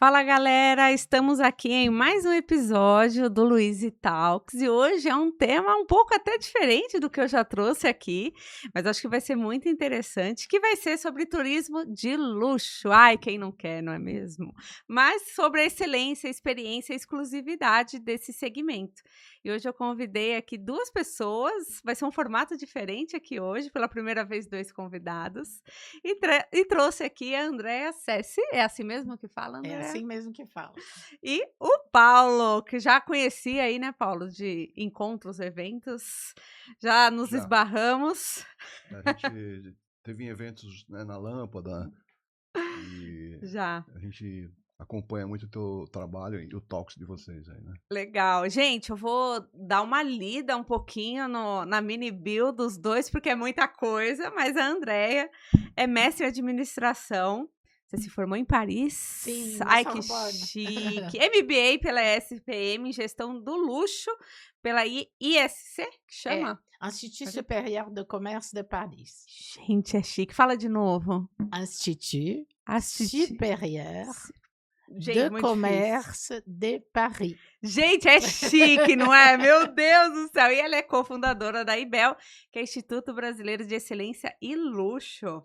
Fala galera, estamos aqui em mais um episódio do Luiz Talks e hoje é um tema um pouco até diferente do que eu já trouxe aqui, mas acho que vai ser muito interessante, que vai ser sobre turismo de luxo. Ai, quem não quer, não é mesmo? Mas sobre a excelência, experiência e exclusividade desse segmento. E hoje eu convidei aqui duas pessoas, vai ser um formato diferente aqui hoje, pela primeira vez dois convidados, e trouxe aqui a Andréa Sessi, é assim mesmo que fala, É Andréa? assim mesmo que fala. E o Paulo, que já conhecia aí, né, Paulo, de encontros, eventos, já nos Já. esbarramos. A gente teve em eventos, né, na Lâmpada e Já. a gente acompanha muito o teu trabalho e o talks de vocês aí, né? Legal. Gente, eu vou dar uma lida um pouquinho na mini bio dos dois, porque é muita coisa, mas a Andréia é mestre em administração. Você se formou em Paris? Sim, na Ai, que Sorbonne. chique. MBA pela SPM em gestão do luxo, pela ISC, que É, chama? Institut Supérieur de Commerce de Paris. Gente, é chique. Fala de novo. Institut Assistir. Supérieur Gente, de muito difícil. Commerce de Paris. Gente, é chique, não é? Meu Deus do céu. E ela é cofundadora da IBEL, que é Instituto Brasileiro de Excelência e Luxo.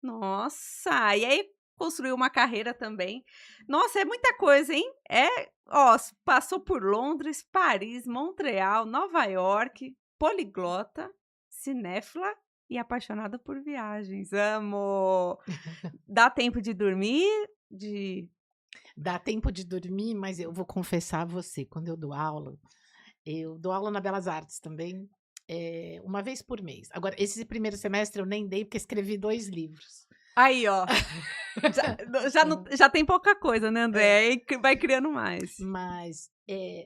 Nossa, e aí construiu uma carreira também. Nossa, é muita coisa, hein? Passou por Londres, Paris, Montreal, Nova York, poliglota, cinéfila e apaixonada por viagens. Amo! Dá tempo de dormir, Dá tempo de dormir, mas eu vou confessar a você, quando eu dou aula na Belas Artes também, uma vez por mês. Agora, esse primeiro semestre eu nem dei, porque escrevi 2 livros. Aí, ó. Já tem pouca coisa, né, André? Aí vai criando mais. Mas,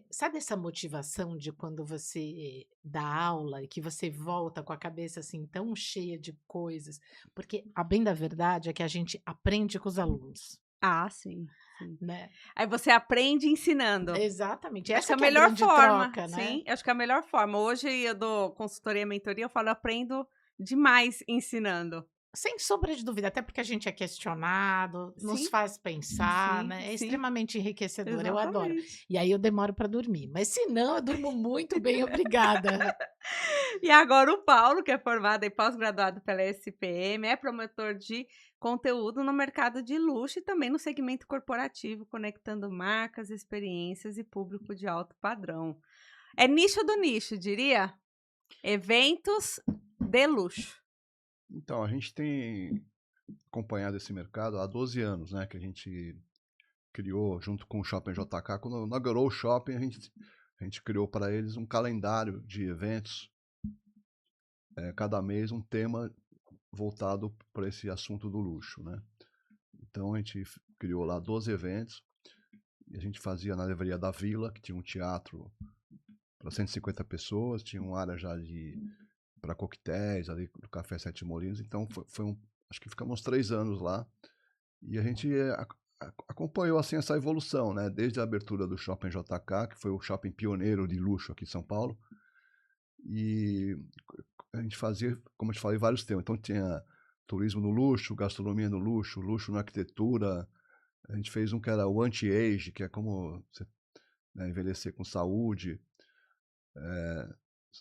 sabe essa motivação de quando você dá aula e que você volta com a cabeça, assim, tão cheia de coisas? Porque a bem da verdade é que a gente aprende com os alunos, Ah, sim, sim. né. Aí você aprende ensinando. Exatamente, Acho que essa é a que é a melhor grande forma, troca, né. sim, acho que é a melhor forma. Hoje eu dou consultoria e mentoria, eu falo, eu aprendo demais ensinando. Sem sombra de dúvida, até porque a gente é questionado, nos Sim, faz pensar, sim, né, é sim, extremamente enriquecedor, eu adoro. exatamente. E aí eu demoro para dormir, mas se não, eu durmo muito bem, obrigada. E agora o Paulo, que é formado e pós-graduado pela SPM, é promotor de conteúdo no mercado de luxo e também no segmento corporativo, conectando marcas, experiências e público de alto padrão. É nicho do nicho, diria? Eventos de luxo. Então, a gente tem acompanhado esse mercado há 12 anos, né? Que a gente criou junto com o Shopping JK. Quando inaugurou o shopping, a gente criou para eles um calendário de eventos, cada mês um tema voltado para esse assunto do luxo, né? Então, a gente criou lá 12 eventos e a gente fazia na Livraria da Vila, que tinha um teatro para 150 pessoas, tinha uma área já para coquetéis ali do Café Sete Molinos, então acho que ficamos uns 3 anos lá e a gente acompanhou assim essa evolução, né? Desde a abertura do Shopping JK, que foi o shopping pioneiro de luxo aqui em São Paulo, e a gente fazia, como eu te falei, vários temas. Então tinha turismo no luxo, gastronomia no luxo, luxo na arquitetura. A gente fez um que era o anti-age, que é como você, né, envelhecer com saúde.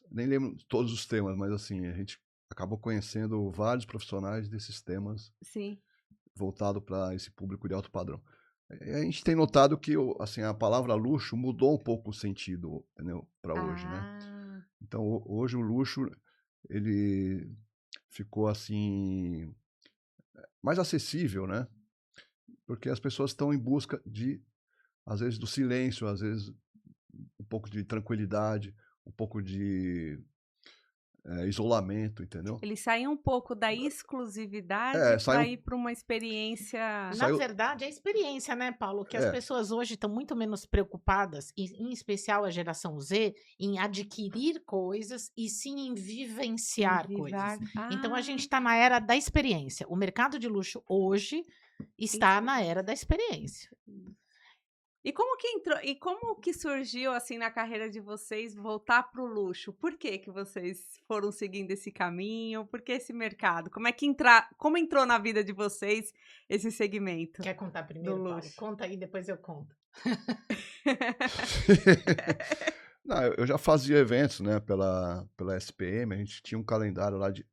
Nem lembro todos os temas, mas assim, a gente acabou conhecendo vários profissionais desses temas Sim. voltado para esse público de alto padrão. A gente tem notado que assim, a palavra luxo mudou um pouco o sentido, entendeu? Para hoje, né? Ah, Então, hoje o luxo ele ficou assim mais acessível, né? Porque as pessoas estão em busca de, às vezes, do silêncio, às vezes um pouco de tranquilidade, um pouco de isolamento, entendeu? ele saiu um pouco da exclusividade É, para saiu, ir para uma experiência. Na saiu, verdade, é a experiência, né, Paulo, que as é, pessoas hoje estão muito menos preocupadas, e em especial a geração Z, em adquirir coisas e sim em vivenciar coisas. Envivar. Então a gente Ah, está na era da experiência. O mercado de luxo hoje está na era da experiência. E como que surgiu, assim, na carreira de vocês voltar para o luxo? Por que que vocês foram seguindo esse caminho? Por que esse mercado? Como entrou na vida de vocês esse segmento Quer contar do primeiro, Paulo? luxo? Conta aí, depois eu conto. Não, eu já fazia eventos, né, pela SPM, a gente tinha um calendário lá de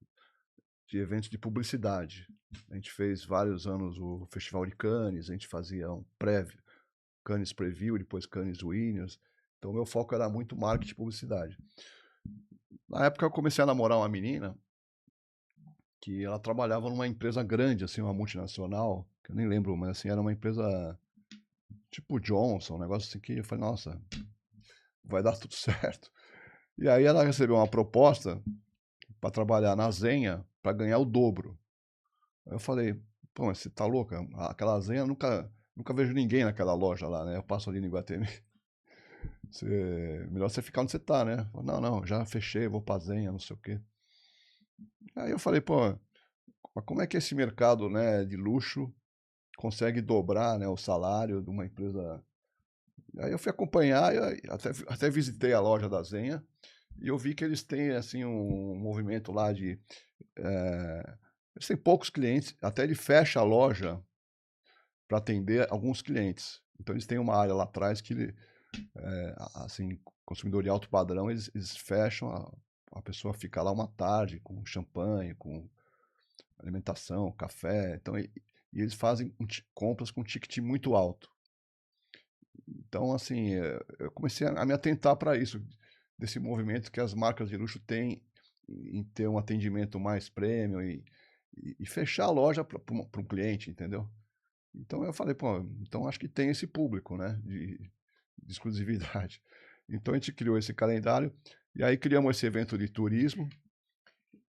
eventos de publicidade. A gente fez vários anos o Festival de Cannes, a gente fazia um prévio, Cannes Preview, depois Cannes Winners. Então, meu foco era muito marketing e publicidade. Na época, eu comecei a namorar uma menina que ela trabalhava numa empresa grande, assim, uma multinacional, que eu nem lembro, mas assim, era uma empresa tipo Johnson, um negócio assim que eu falei, nossa, vai dar tudo certo. E aí ela recebeu uma proposta para trabalhar na Zenha para ganhar o dobro. Aí eu falei, pô, mas você tá louca? Aquela Zenha, nunca vejo ninguém naquela loja lá, né? Eu passo ali no Iguatemi. Melhor você ficar onde você tá, né? Falei, não, já fechei, vou pra Zenha, não sei o quê. Aí eu falei, pô, mas como é que esse mercado, né, de luxo consegue dobrar, né, o salário de uma empresa? Aí eu fui acompanhar, até visitei a loja da Zenha, e eu vi que eles têm, assim, um movimento lá de... eles têm poucos clientes, até ele fecha a loja para atender alguns clientes. Então eles têm uma área lá atrás que, assim, consumidor de alto padrão, eles fecham, a pessoa fica lá uma tarde com champanhe, com alimentação, café. Então, e eles fazem compras com ticket muito alto. Então, assim, eu comecei a me atentar para isso, desse movimento que as marcas de luxo têm em ter um atendimento mais premium e fechar a loja para um cliente, entendeu? Então eu falei, pô, então acho que tem esse público, né, de exclusividade. Então a gente criou esse calendário e aí criamos esse evento de turismo,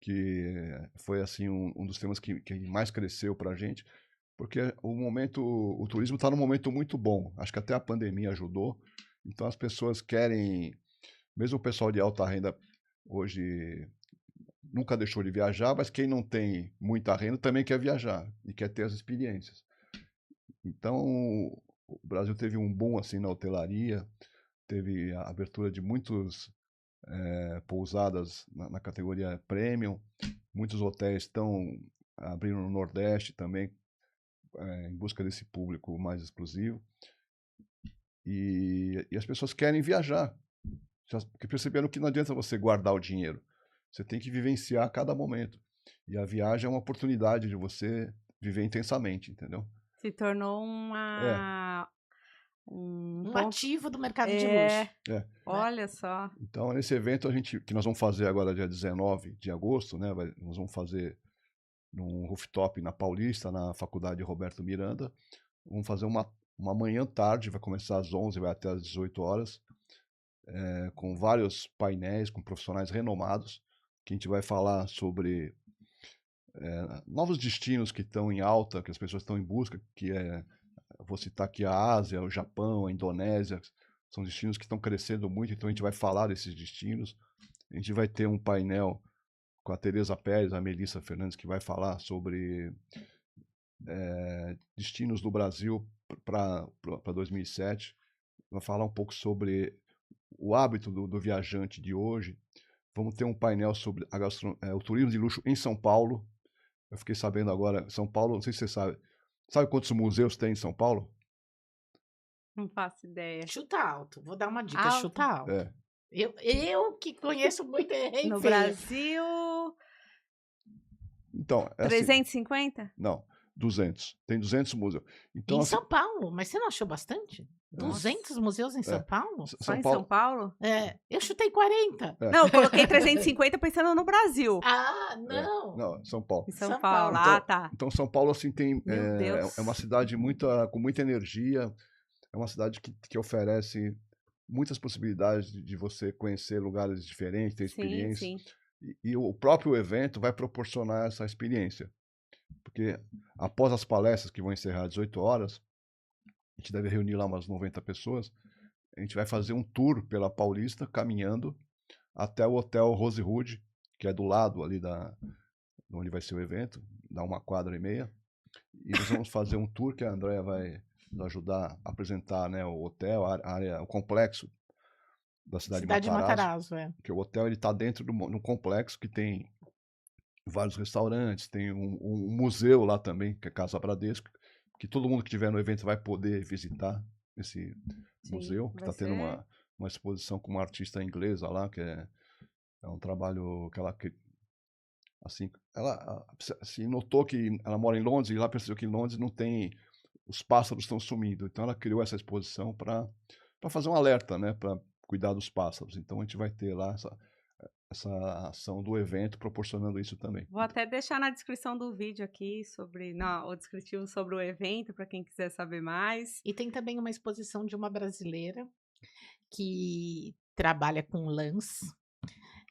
que foi assim um dos temas que mais cresceu para a gente, porque o turismo está num momento muito bom. Acho que até a pandemia ajudou. Então as pessoas querem, mesmo o pessoal de alta renda hoje nunca deixou de viajar, mas quem não tem muita renda também quer viajar e quer ter as experiências. Então o Brasil teve um boom assim na hotelaria, teve a abertura de muitos pousadas na categoria premium, muitos hotéis estão abrindo no Nordeste também, em busca desse público mais exclusivo. E as pessoas querem viajar, porque perceberam que não adianta você guardar o dinheiro, você tem que vivenciar a cada momento. E a viagem é uma oportunidade de você viver intensamente, entendeu? Se tornou É, um Um ponto. ativo do mercado de luxo. é. Né? Olha só. Então, nesse evento que nós vamos fazer agora dia 19 de agosto, né? Nós vamos fazer num rooftop na Paulista, na Faculdade Roberto Miranda. Vamos fazer uma manhã tarde, vai começar às 11, vai até às 18 horas, com vários painéis, com profissionais renomados, que a gente vai falar sobre novos destinos que estão em alta, que as pessoas estão em busca, vou citar aqui a Ásia, o Japão, a Indonésia, são destinos que estão crescendo muito, então a gente vai falar desses destinos. A gente vai ter um painel com a Tereza Pérez, a Melissa Fernandes, que vai falar sobre destinos do Brasil para 2007. Vai falar um pouco sobre o hábito do viajante de hoje. Vamos ter um painel sobre o turismo de luxo em São Paulo. Eu fiquei sabendo agora, São Paulo, não sei se você sabe. Sabe quantos museus tem em São Paulo? Não faço ideia. Chuta alto. Vou dar uma dica, Alto? chuta alto. É. Eu que conheço muito, errei No feio. Brasil, Então, é assim, 350? não, 200. Tem 200 museus. Então, Em assim, São Paulo, mas você não achou bastante? Nossa. 200 museus em São Paulo? Só em São Paulo? É, eu chutei 40. É. Não, eu coloquei 350 pensando no Brasil. Ah, não. Não, São Paulo. Em São São Paulo. Paulo. Ah, Então, tá. então São Paulo assim tem Meu Deus. é uma cidade com muita energia, é uma cidade que oferece muitas possibilidades de você conhecer lugares diferentes, ter Sim, experiências. sim. E o próprio evento vai proporcionar essa experiência. Porque após as palestras que vão encerrar às 18 horas, a gente deve reunir lá umas 90 pessoas, a gente vai fazer um tour pela Paulista, caminhando até o Hotel Rosewood, que é do lado ali onde vai ser o evento, dá uma quadra e meia. E nós vamos fazer um tour que a Andrea vai nos ajudar a apresentar, né, o hotel, a área, o complexo da cidade de Cidade de Matarazzo, Matarazzo, é. porque o hotel ele está dentro de um complexo que tem vários restaurantes, tem um museu lá também, que é a Casa Bradesco, que todo mundo que estiver no evento vai poder visitar esse Sim, museu, que vai está tendo ser. uma exposição com uma artista inglesa lá, que é um trabalho que ela, assim, ela assim, notou que ela mora em Londres e lá percebeu que em Londres não tem, os pássaros estão sumindo. Então ela criou essa exposição para fazer um alerta, né, para cuidar dos pássaros. Então a gente vai ter lá essa ação do evento proporcionando isso também. Vou até deixar na descrição do vídeo aqui o descritivo sobre o evento, para quem quiser saber mais. E tem também uma exposição de uma brasileira que trabalha com lãs.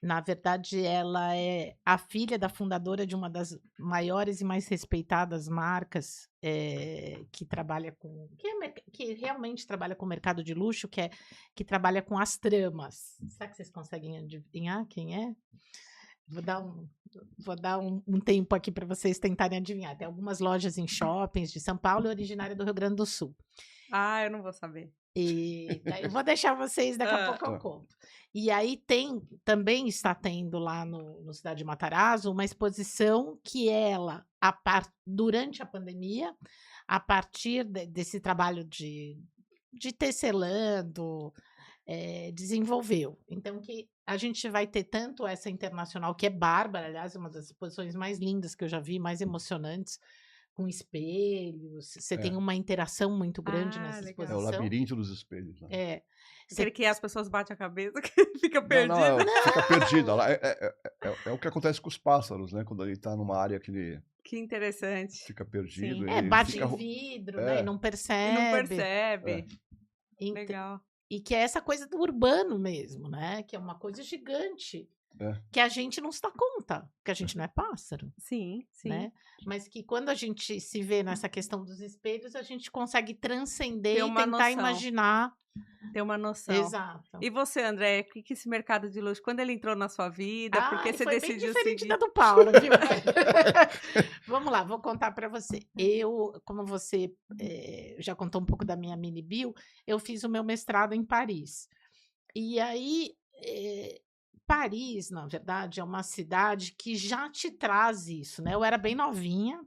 Na verdade, ela é a filha da fundadora de uma das maiores e mais respeitadas marcas que trabalha com. Que realmente trabalha com o mercado de luxo, que trabalha com as tramas. Será que vocês conseguem adivinhar quem é? Vou dar um tempo aqui para vocês tentarem adivinhar. Tem algumas lojas em shoppings de São Paulo e originária do Rio Grande do Sul. Ah, eu não vou saber. E daí eu vou deixar vocês, daqui a pouco eu conto. E aí também está tendo lá no Cidade de Matarazzo uma exposição que ela, durante a pandemia, a partir desse trabalho de tecelando, desenvolveu. Então, que a gente vai ter tanto essa internacional, que é bárbara, aliás, uma das exposições mais lindas que eu já vi, mais emocionantes, com espelhos, você tem uma interação muito grande nessa legal. exposição. É o labirinto dos espelhos. Né? É. Aquele que as pessoas batem a cabeça que fica perdida. Não, fica perdida. É o que acontece com os pássaros, né? Quando ele está numa área que ele Que interessante. fica perdido. Sim. Bate fica... em vidro, né? E não percebe. E não percebe. Legal. E que é essa coisa do urbano mesmo, né? Que é uma coisa gigante. Que a gente não se dá conta, que a gente não é pássaro. Sim, sim. Né? Mas que quando a gente se vê nessa questão dos espelhos, a gente consegue transcender e tentar noção. imaginar. Ter uma noção. Exato. E você, André, o que esse mercado de luxo, quando ele entrou na sua vida, por que você foi decidiu bem diferente seguir? da do Paulo, viu? Vamos lá, vou contar para você. Como você já contou um pouco da minha mini bio, eu fiz o meu mestrado em Paris. E aí, Paris, na verdade, é uma cidade que já te traz isso, né? Eu era bem novinha,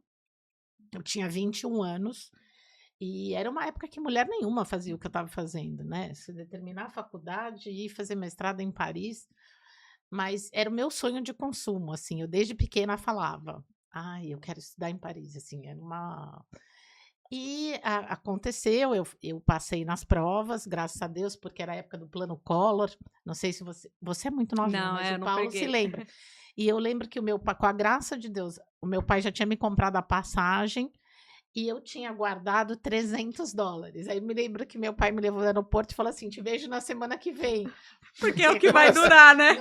eu tinha 21 anos, e era uma época que mulher nenhuma fazia o que eu estava fazendo, né? Se determinar a faculdade e ir fazer mestrado em Paris, mas era o meu sonho de consumo, assim, eu desde pequena falava, eu quero estudar em Paris, assim, era uma... E aconteceu, eu passei nas provas, graças a Deus, porque era a época do Plano Collor, não sei se você é muito novinha, mas o Paulo se lembra. E eu lembro que o meu pai, com a graça de Deus, o meu pai já tinha me comprado a passagem e eu tinha guardado $300. Aí me lembro que meu pai me levou no aeroporto e falou assim, te vejo na semana que vem. Porque é o que vai durar, né?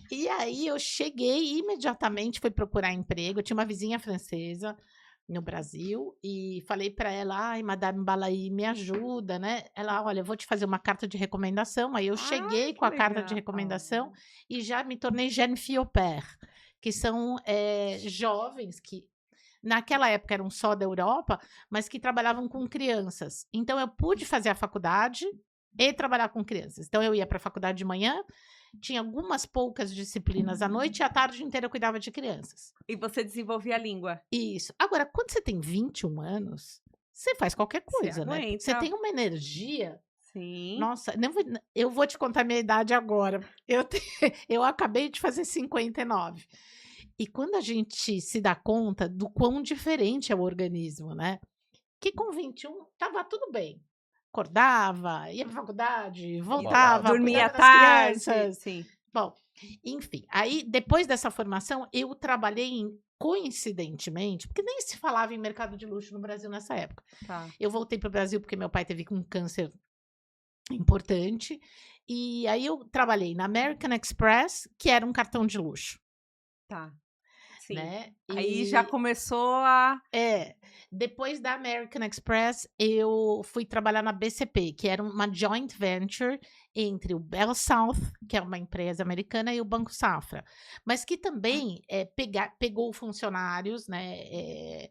E aí eu cheguei imediatamente, fui procurar emprego, eu tinha uma vizinha francesa no Brasil, e falei para ela, Madame Balaí, me ajuda, né? Ela, olha, eu vou te fazer uma carta de recomendação. Aí eu cheguei com a carta de recomendação e já me tornei jeune fille au pair, que são jovens que naquela época eram só da Europa, mas que trabalhavam com crianças. Então eu pude fazer a faculdade e trabalhar com crianças. Então eu ia para a faculdade de manhã, tinha algumas poucas disciplinas à noite e à tarde inteira eu cuidava de crianças. E você desenvolvia a língua. Isso. Agora, quando você tem 21 anos, você faz qualquer coisa, né? Você tem uma energia. Sim. Nossa, eu vou te contar a minha idade agora. Eu acabei de fazer 59. E quando a gente se dá conta do quão diferente é o organismo, né? Que com 21 tava tudo bem. Acordava, ia para a faculdade, voltava, dormia à tarde. Sim. Bom, enfim, aí depois dessa formação eu trabalhei coincidentemente, porque nem se falava em mercado de luxo no Brasil nessa época. Eu voltei para o Brasil porque meu pai teve um câncer importante, e aí eu trabalhei na American Express, que era um cartão de luxo. Sim. Né? Aí já começou a... Depois da American Express, eu fui trabalhar na BCP, que era uma joint venture entre o Bell South, que é uma empresa americana, e o Banco Safra. Mas que também pegou funcionários, né,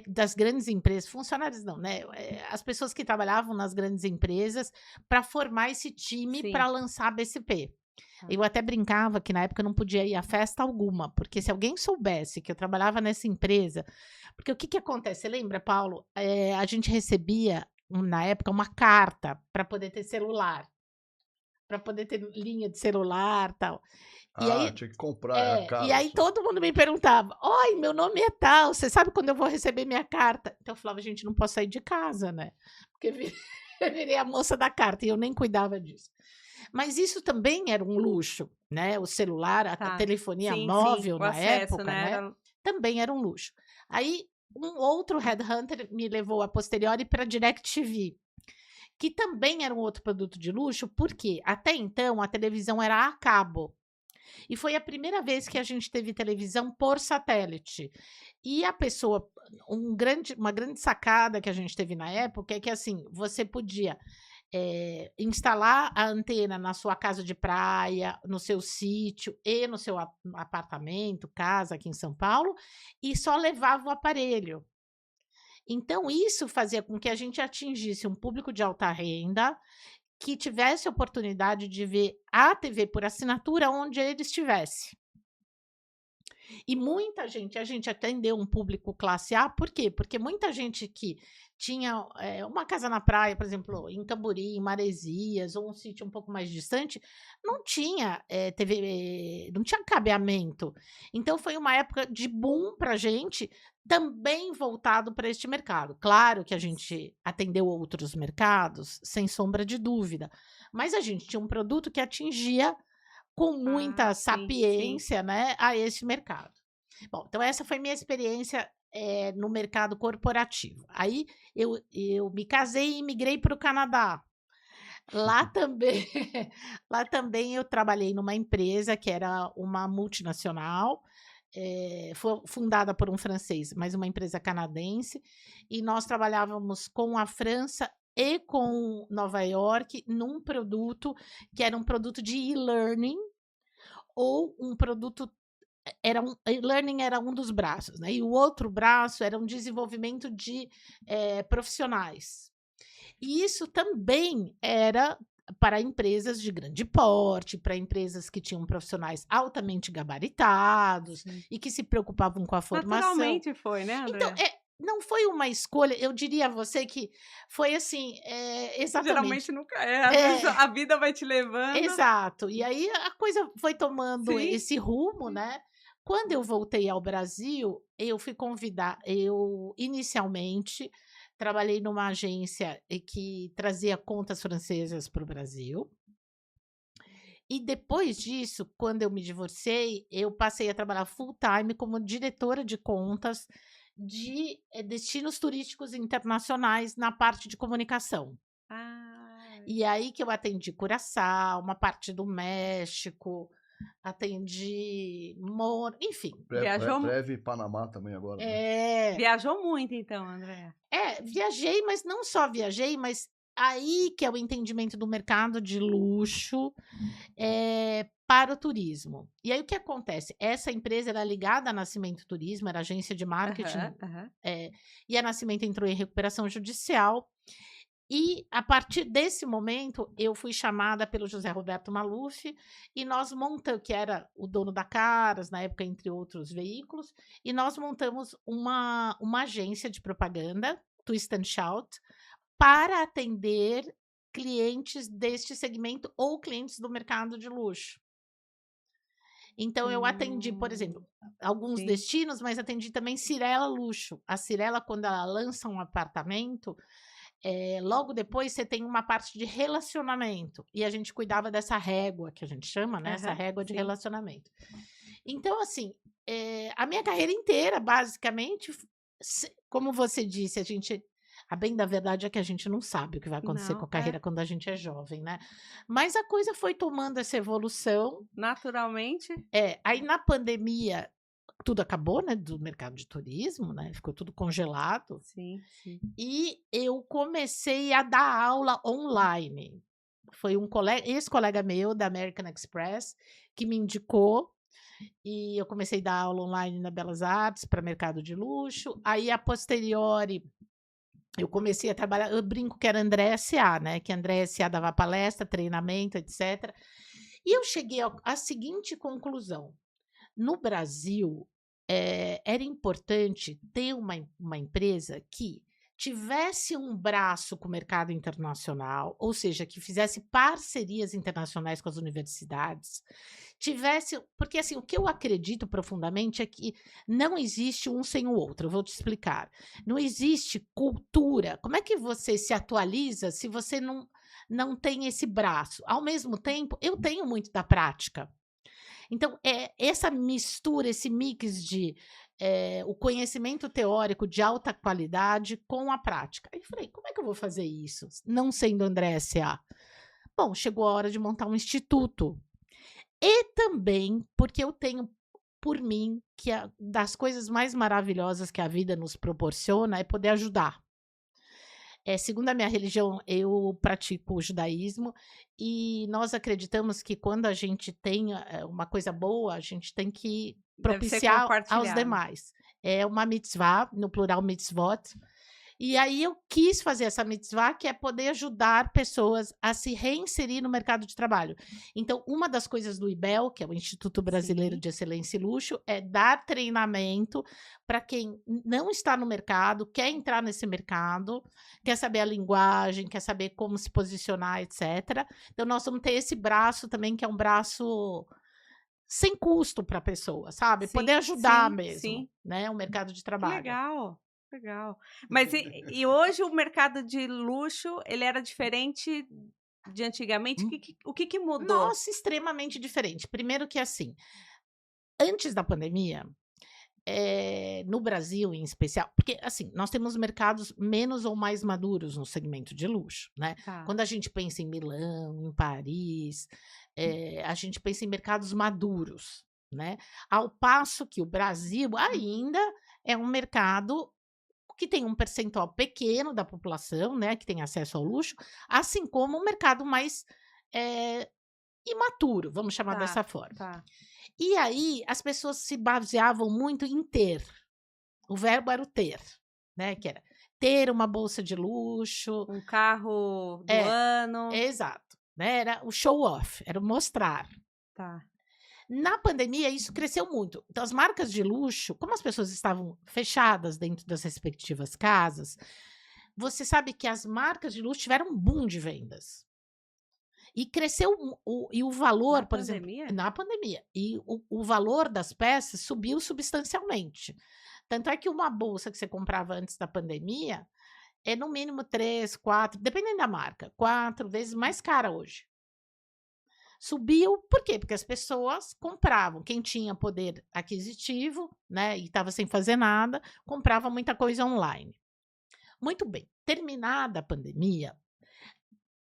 das grandes empresas, funcionários não, né? As pessoas que trabalhavam nas grandes empresas para formar esse time para Sim. lançar a BCP. Tá. Eu até brincava que na época eu não podia ir a festa alguma, porque se alguém soubesse que eu trabalhava nessa empresa. Porque o que, que acontece? Você lembra, Paulo? A gente recebia, na época, uma carta para poder ter celular, para poder ter linha de celular e tal. E Ah, aí, tinha que comprar, era e caro aí isso. todo mundo me perguntava: oi, meu nome é tal, você sabe quando eu vou receber minha carta? Então eu falava: gente, não posso sair de casa, né? Porque eu virei a moça da carta e eu nem cuidava disso. Mas isso também era um luxo, né? O celular, a Tá. telefonia Sim, sim, móvel o na acesso, época, né, né? era Também era um luxo. Aí um outro headhunter me levou a posteriori para DirecTV, que também era um outro produto de luxo, porque até então a televisão era a cabo. E foi a primeira vez que a gente teve televisão por satélite. E a pessoa, uma grande sacada que a gente teve na época é que assim, você podia instalar a antena na sua casa de praia, no seu sítio e no seu apartamento, casa aqui em São Paulo, e só levava o aparelho. Então, isso fazia com que a gente atingisse um público de alta renda que tivesse oportunidade de ver a TV por assinatura onde ele estivesse. E muita gente, a gente atendeu um público classe A, por quê? Porque muita gente que tinha uma casa na praia, por exemplo, em Cambori, em Maresias, ou um sítio um pouco mais distante, não tinha TV, não tinha cabeamento. Então foi uma época de boom para a gente, também voltado para este mercado. Claro que a gente atendeu outros mercados, sem sombra de dúvida, mas a gente tinha um produto que atingia com muita sim, sim. sapiência, né, a esse mercado. Bom, então essa foi minha experiência, no mercado corporativo. Aí eu me casei e migrei para o Canadá. Lá também lá também eu trabalhei numa empresa que era uma multinacional, foi fundada por um francês, mas uma empresa canadense, e nós trabalhávamos com a França e com Nova York num produto que era um produto de e-learning ou um produto e-learning era um dos braços, né, e o outro braço era um desenvolvimento de, profissionais. E isso também era para empresas de grande porte, para empresas que tinham profissionais altamente gabaritados Sim. e que se preocupavam com a formação. Naturalmente foi, né, Então, Andrea? não foi uma escolha, eu diria a você que foi assim, exatamente. Geralmente nunca é, às vezes É. a vida vai te levando. Exato. E aí a coisa foi tomando Sim, esse rumo, sim. né. Quando eu voltei ao Brasil, eu fui convidar eu inicialmente trabalhei numa agência, que trazia contas francesas para o Brasil. E depois disso, quando eu me divorciei, eu passei a trabalhar full time como diretora de contas de, destinos turísticos internacionais na parte de comunicação. Ah, E aí que eu atendi Curaçao, uma parte do México, atendi enfim. viajou mu Breve Panamá também agora, né? viajou muito então, Andrea? Viajei, mas não só viajei, mas aí que é o entendimento do mercado de luxo, para o turismo. E aí o que acontece? Essa empresa era ligada à Nascimento Turismo, era agência de marketing, Aham, aham. e a Nascimento entrou em recuperação judicial. E a partir desse momento, eu fui chamada pelo José Roberto Maluf e nós montamos, que era o dono da Caras, na época, entre outros veículos, e nós montamos uma agência de propaganda, Twist and Shout, para atender clientes deste segmento ou clientes do mercado de luxo. Então eu atendi, por exemplo, alguns Sim. destinos, mas atendi também Cirela Luxo. A Cirela, quando ela lança um apartamento, logo depois você tem uma parte de relacionamento, e a gente cuidava dessa régua que a gente chama, né, essa Aham, régua de sim. relacionamento. Então assim, a minha carreira inteira basicamente como você disse, a bem da verdade é que a gente não sabe o que vai acontecer com Não, a carreira quando a gente é jovem, né. Mas a coisa foi tomando essa evolução. naturalmente. Aí na pandemia tudo acabou, né, do mercado de turismo, né, ficou tudo congelado. Sim, sim. E eu comecei a dar aula online. Foi um colega, ex-colega meu da American Express que me indicou. E eu comecei a dar aula online na Belas Artes para mercado de luxo. Aí, a posteriori, eu comecei a trabalhar, eu brinco que era André S.A., né? Que André S.A. dava palestra, treinamento, etc. E eu cheguei à seguinte conclusão: no Brasil, era importante ter uma empresa que tivesse um braço com o mercado internacional, ou seja, que fizesse parcerias internacionais com as universidades, tivesse. Porque, assim, o que eu acredito profundamente é que não existe um sem o outro. Eu vou te explicar. Não existe cultura. Como é que você se atualiza se você não tem esse braço? Ao mesmo tempo, eu tenho muito da prática. Então, essa mistura, esse mix de o conhecimento teórico de alta qualidade com a prática. Aí eu falei, como é que eu vou fazer isso, não sendo André S.A.? Bom, chegou a hora de montar um instituto. E também porque eu tenho por mim que das coisas mais maravilhosas que a vida nos proporciona é poder ajudar. Segundo a minha religião, eu pratico o judaísmo e nós acreditamos que quando a gente tem uma coisa boa, a gente tem que Deve ser propiciar aos compartilhado. demais. É uma mitzvah, no plural mitzvot. E aí eu quis fazer essa mitzvah, que é poder ajudar pessoas a se reinserir no mercado de trabalho. Então, uma das coisas do IBEL, que é o Instituto Brasileiro Sim. de Excelência e Luxo, é dar treinamento para quem não está no mercado, quer entrar nesse mercado, quer saber a linguagem, quer saber como se posicionar, etc. Então, nós vamos ter esse braço também, que é um braço sem custo para a pessoa, sabe? Sim, Poder ajudar sim, mesmo, sim. né? O mercado de Que trabalho. legal, legal. Mas e hoje o mercado de luxo, ele era diferente de antigamente? O que que mudou? Nossa, extremamente diferente. Primeiro que, assim, antes da pandemia, no Brasil em especial, porque, assim, nós temos mercados menos ou mais maduros no segmento de luxo, né? Tá. Quando a gente pensa em Milão, em Paris, a gente pensa em mercados maduros, né? Ao passo que o Brasil ainda é um mercado que tem um percentual pequeno da população, né, que tem acesso ao luxo, assim como um mercado mais imaturo, vamos chamar Tá, dessa forma. tá. E aí as pessoas se baseavam muito em ter. O verbo era o ter, né? Que era ter uma bolsa de luxo. Um carro do É, ano. exato. Né? Era o show off, era o mostrar. Tá. Na pandemia, isso cresceu muito. Então, as marcas de luxo, como as pessoas estavam fechadas dentro das respectivas casas, você sabe que as marcas de luxo tiveram um boom de vendas. E cresceu e o valor, Na por exemplo, pandemia? na pandemia. E o valor das peças subiu substancialmente. Tanto é que uma bolsa que você comprava antes da pandemia é no mínimo 3, 4, dependendo da marca, 4 vezes mais cara hoje. Subiu, por quê? Porque as pessoas compravam. Quem tinha poder aquisitivo, né, e estava sem fazer nada, comprava muita coisa online. Muito bem. Terminada a pandemia,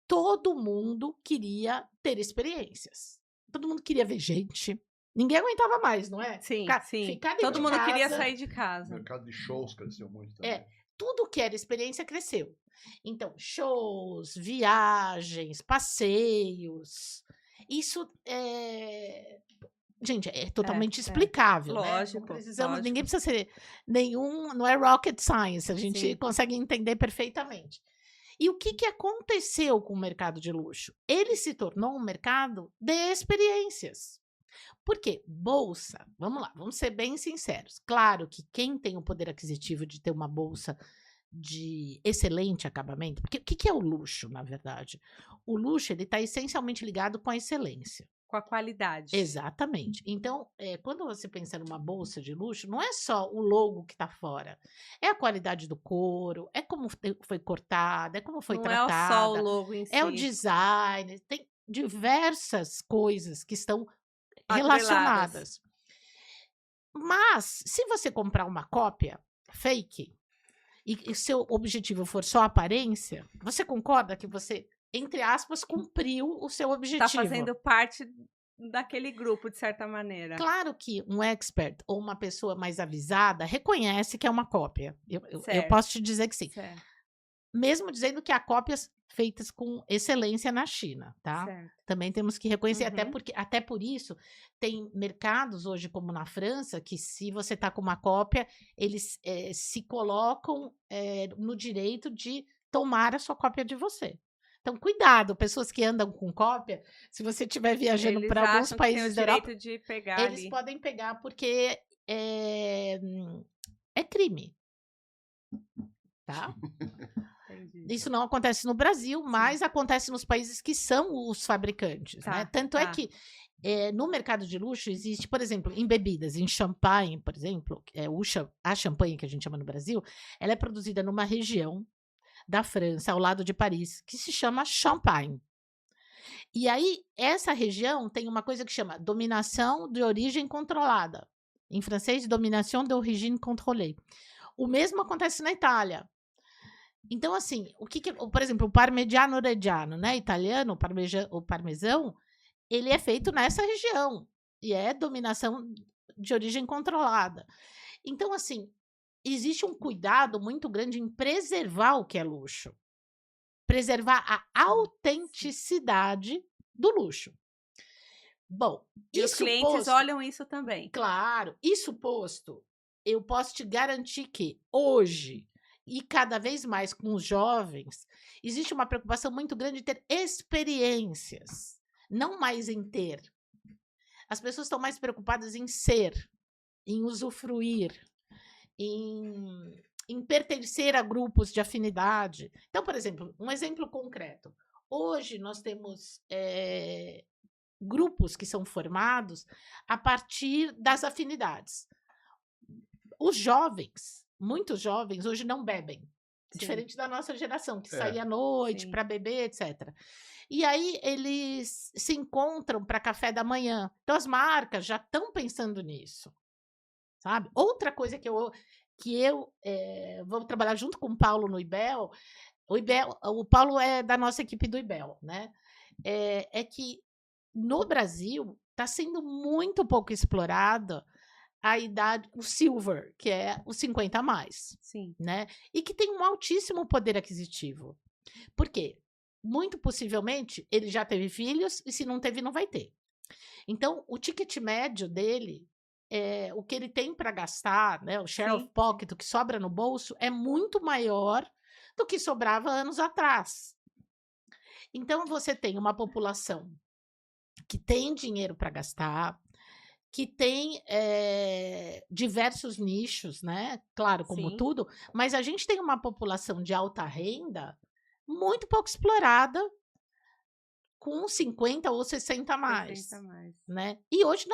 todo mundo queria ter experiências. Todo mundo queria ver gente. Ninguém aguentava mais, não é? Sim, sim. Ficar dentro Todo de mundo queria casa. sair de O casa. mercado de shows cresceu muito também. Tudo que era experiência cresceu. Então, shows, viagens, passeios. Isso gente, é totalmente explicável, né? Lógico, Não precisamos, lógico. ninguém precisa ser não é rocket science, a gente Sim. consegue entender perfeitamente. E o que aconteceu com o mercado de luxo? Ele se tornou um mercado de experiências. Por quê? Bolsa, vamos lá, vamos ser bem sinceros. Claro que quem tem o poder aquisitivo de ter uma bolsa de excelente acabamento, porque o que é o luxo, na verdade? O luxo, ele está essencialmente ligado com a excelência. Com a qualidade. Exatamente. Então, quando você pensa numa bolsa de luxo, não é só o logo que está fora. É a qualidade do couro, é como foi cortada, é como foi Não tratada. é só o logo em si. É o design, tem diversas coisas que estão Atreladas. relacionadas. Mas, se você comprar uma cópia fake e seu objetivo for só aparência, você concorda que você, entre aspas, cumpriu o seu objetivo? Tá fazendo parte daquele grupo, de certa maneira. Claro que um expert ou uma pessoa mais avisada reconhece que é uma cópia. Eu Certo. posso te dizer que sim. Certo. mesmo dizendo que há cópias feitas com excelência na China, tá? Certo. Também temos que reconhecer, Uhum. até por isso, tem mercados hoje, como na França, que se você está com uma cópia, eles se colocam no direito de tomar a sua cópia de você. Então, cuidado, pessoas que andam com cópia, se você estiver viajando Eles para alguns acham que tem o países da Europa, direito de pegar eles ali. podem pegar porque é crime, tá? Entendi. Isso não acontece no Brasil, mas acontece nos países que são os fabricantes, né? Tá, Tanto é tá. que no mercado de luxo existe, por exemplo, em bebidas, em champanhe, por exemplo, a champanhe que a gente chama no Brasil, ela é produzida numa região da França, ao lado de Paris, que se chama Champagne. E aí, essa região tem uma coisa que chama dominação de origem controlada. Em francês, domination d'origine contrôlée. O mesmo acontece na Itália. Então, assim, por exemplo, o parmigiano reggiano, né, italiano, o parmesão, ele é feito nessa região e é dominação de origem controlada. Então, assim, existe um cuidado muito grande em preservar o que é luxo, preservar a autenticidade do luxo. Bom, E os isso clientes posto, olham isso também. claro, isso posto, eu posso te garantir que hoje e cada vez mais com os jovens, existe uma preocupação muito grande em ter experiências, não mais em ter. As pessoas estão mais preocupadas em ser, em usufruir, em pertencer a grupos de afinidade. Então, por exemplo, um exemplo concreto. Hoje nós temos grupos que são formados a partir das afinidades. Os jovens, muitos jovens, hoje não bebem. Sim. Diferente da nossa geração, que É. saía à noite Sim. para beber, etc. E aí eles se encontram para café da manhã. Então as marcas já estão pensando nisso, sabe? Outra coisa que eu vou trabalhar junto com o Paulo no IBEL. O Paulo é da nossa equipe do IBEL, né? É que no Brasil está sendo muito pouco explorada a idade, o silver, que é os 50 a mais, Sim. né? E que tem um altíssimo poder aquisitivo. Por quê? Muito possivelmente ele já teve filhos e se não teve, não vai ter. Então, o ticket médio dele, o que ele tem para gastar, né, o share of Sim. pocket, o que sobra no bolso, é muito maior do que sobrava anos atrás. Então, você tem uma população que tem dinheiro para gastar, que tem diversos nichos, né? Claro, como Sim. tudo, mas a gente tem uma população de alta renda muito pouco explorada, com 50 ou 60 a mais, 60 a mais. né? E hoje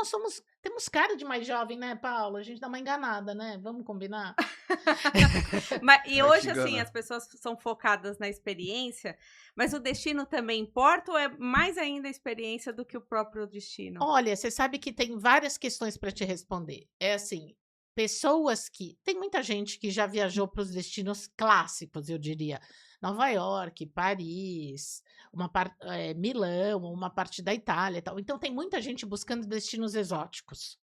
temos cara de mais jovem, né, Paulo? A gente dá uma enganada, né? Vamos combinar? E Vai hoje, te assim, engana. as pessoas são focadas na experiência, mas o destino também importa ou é mais ainda a experiência do que o próprio destino? Olha, você sabe que tem várias questões para te responder. É assim, tem muita gente que já viajou para os destinos clássicos, eu diria. Nova York, Paris, Milão, uma parte da Itália e tal. Então tem muita gente buscando destinos exóticos.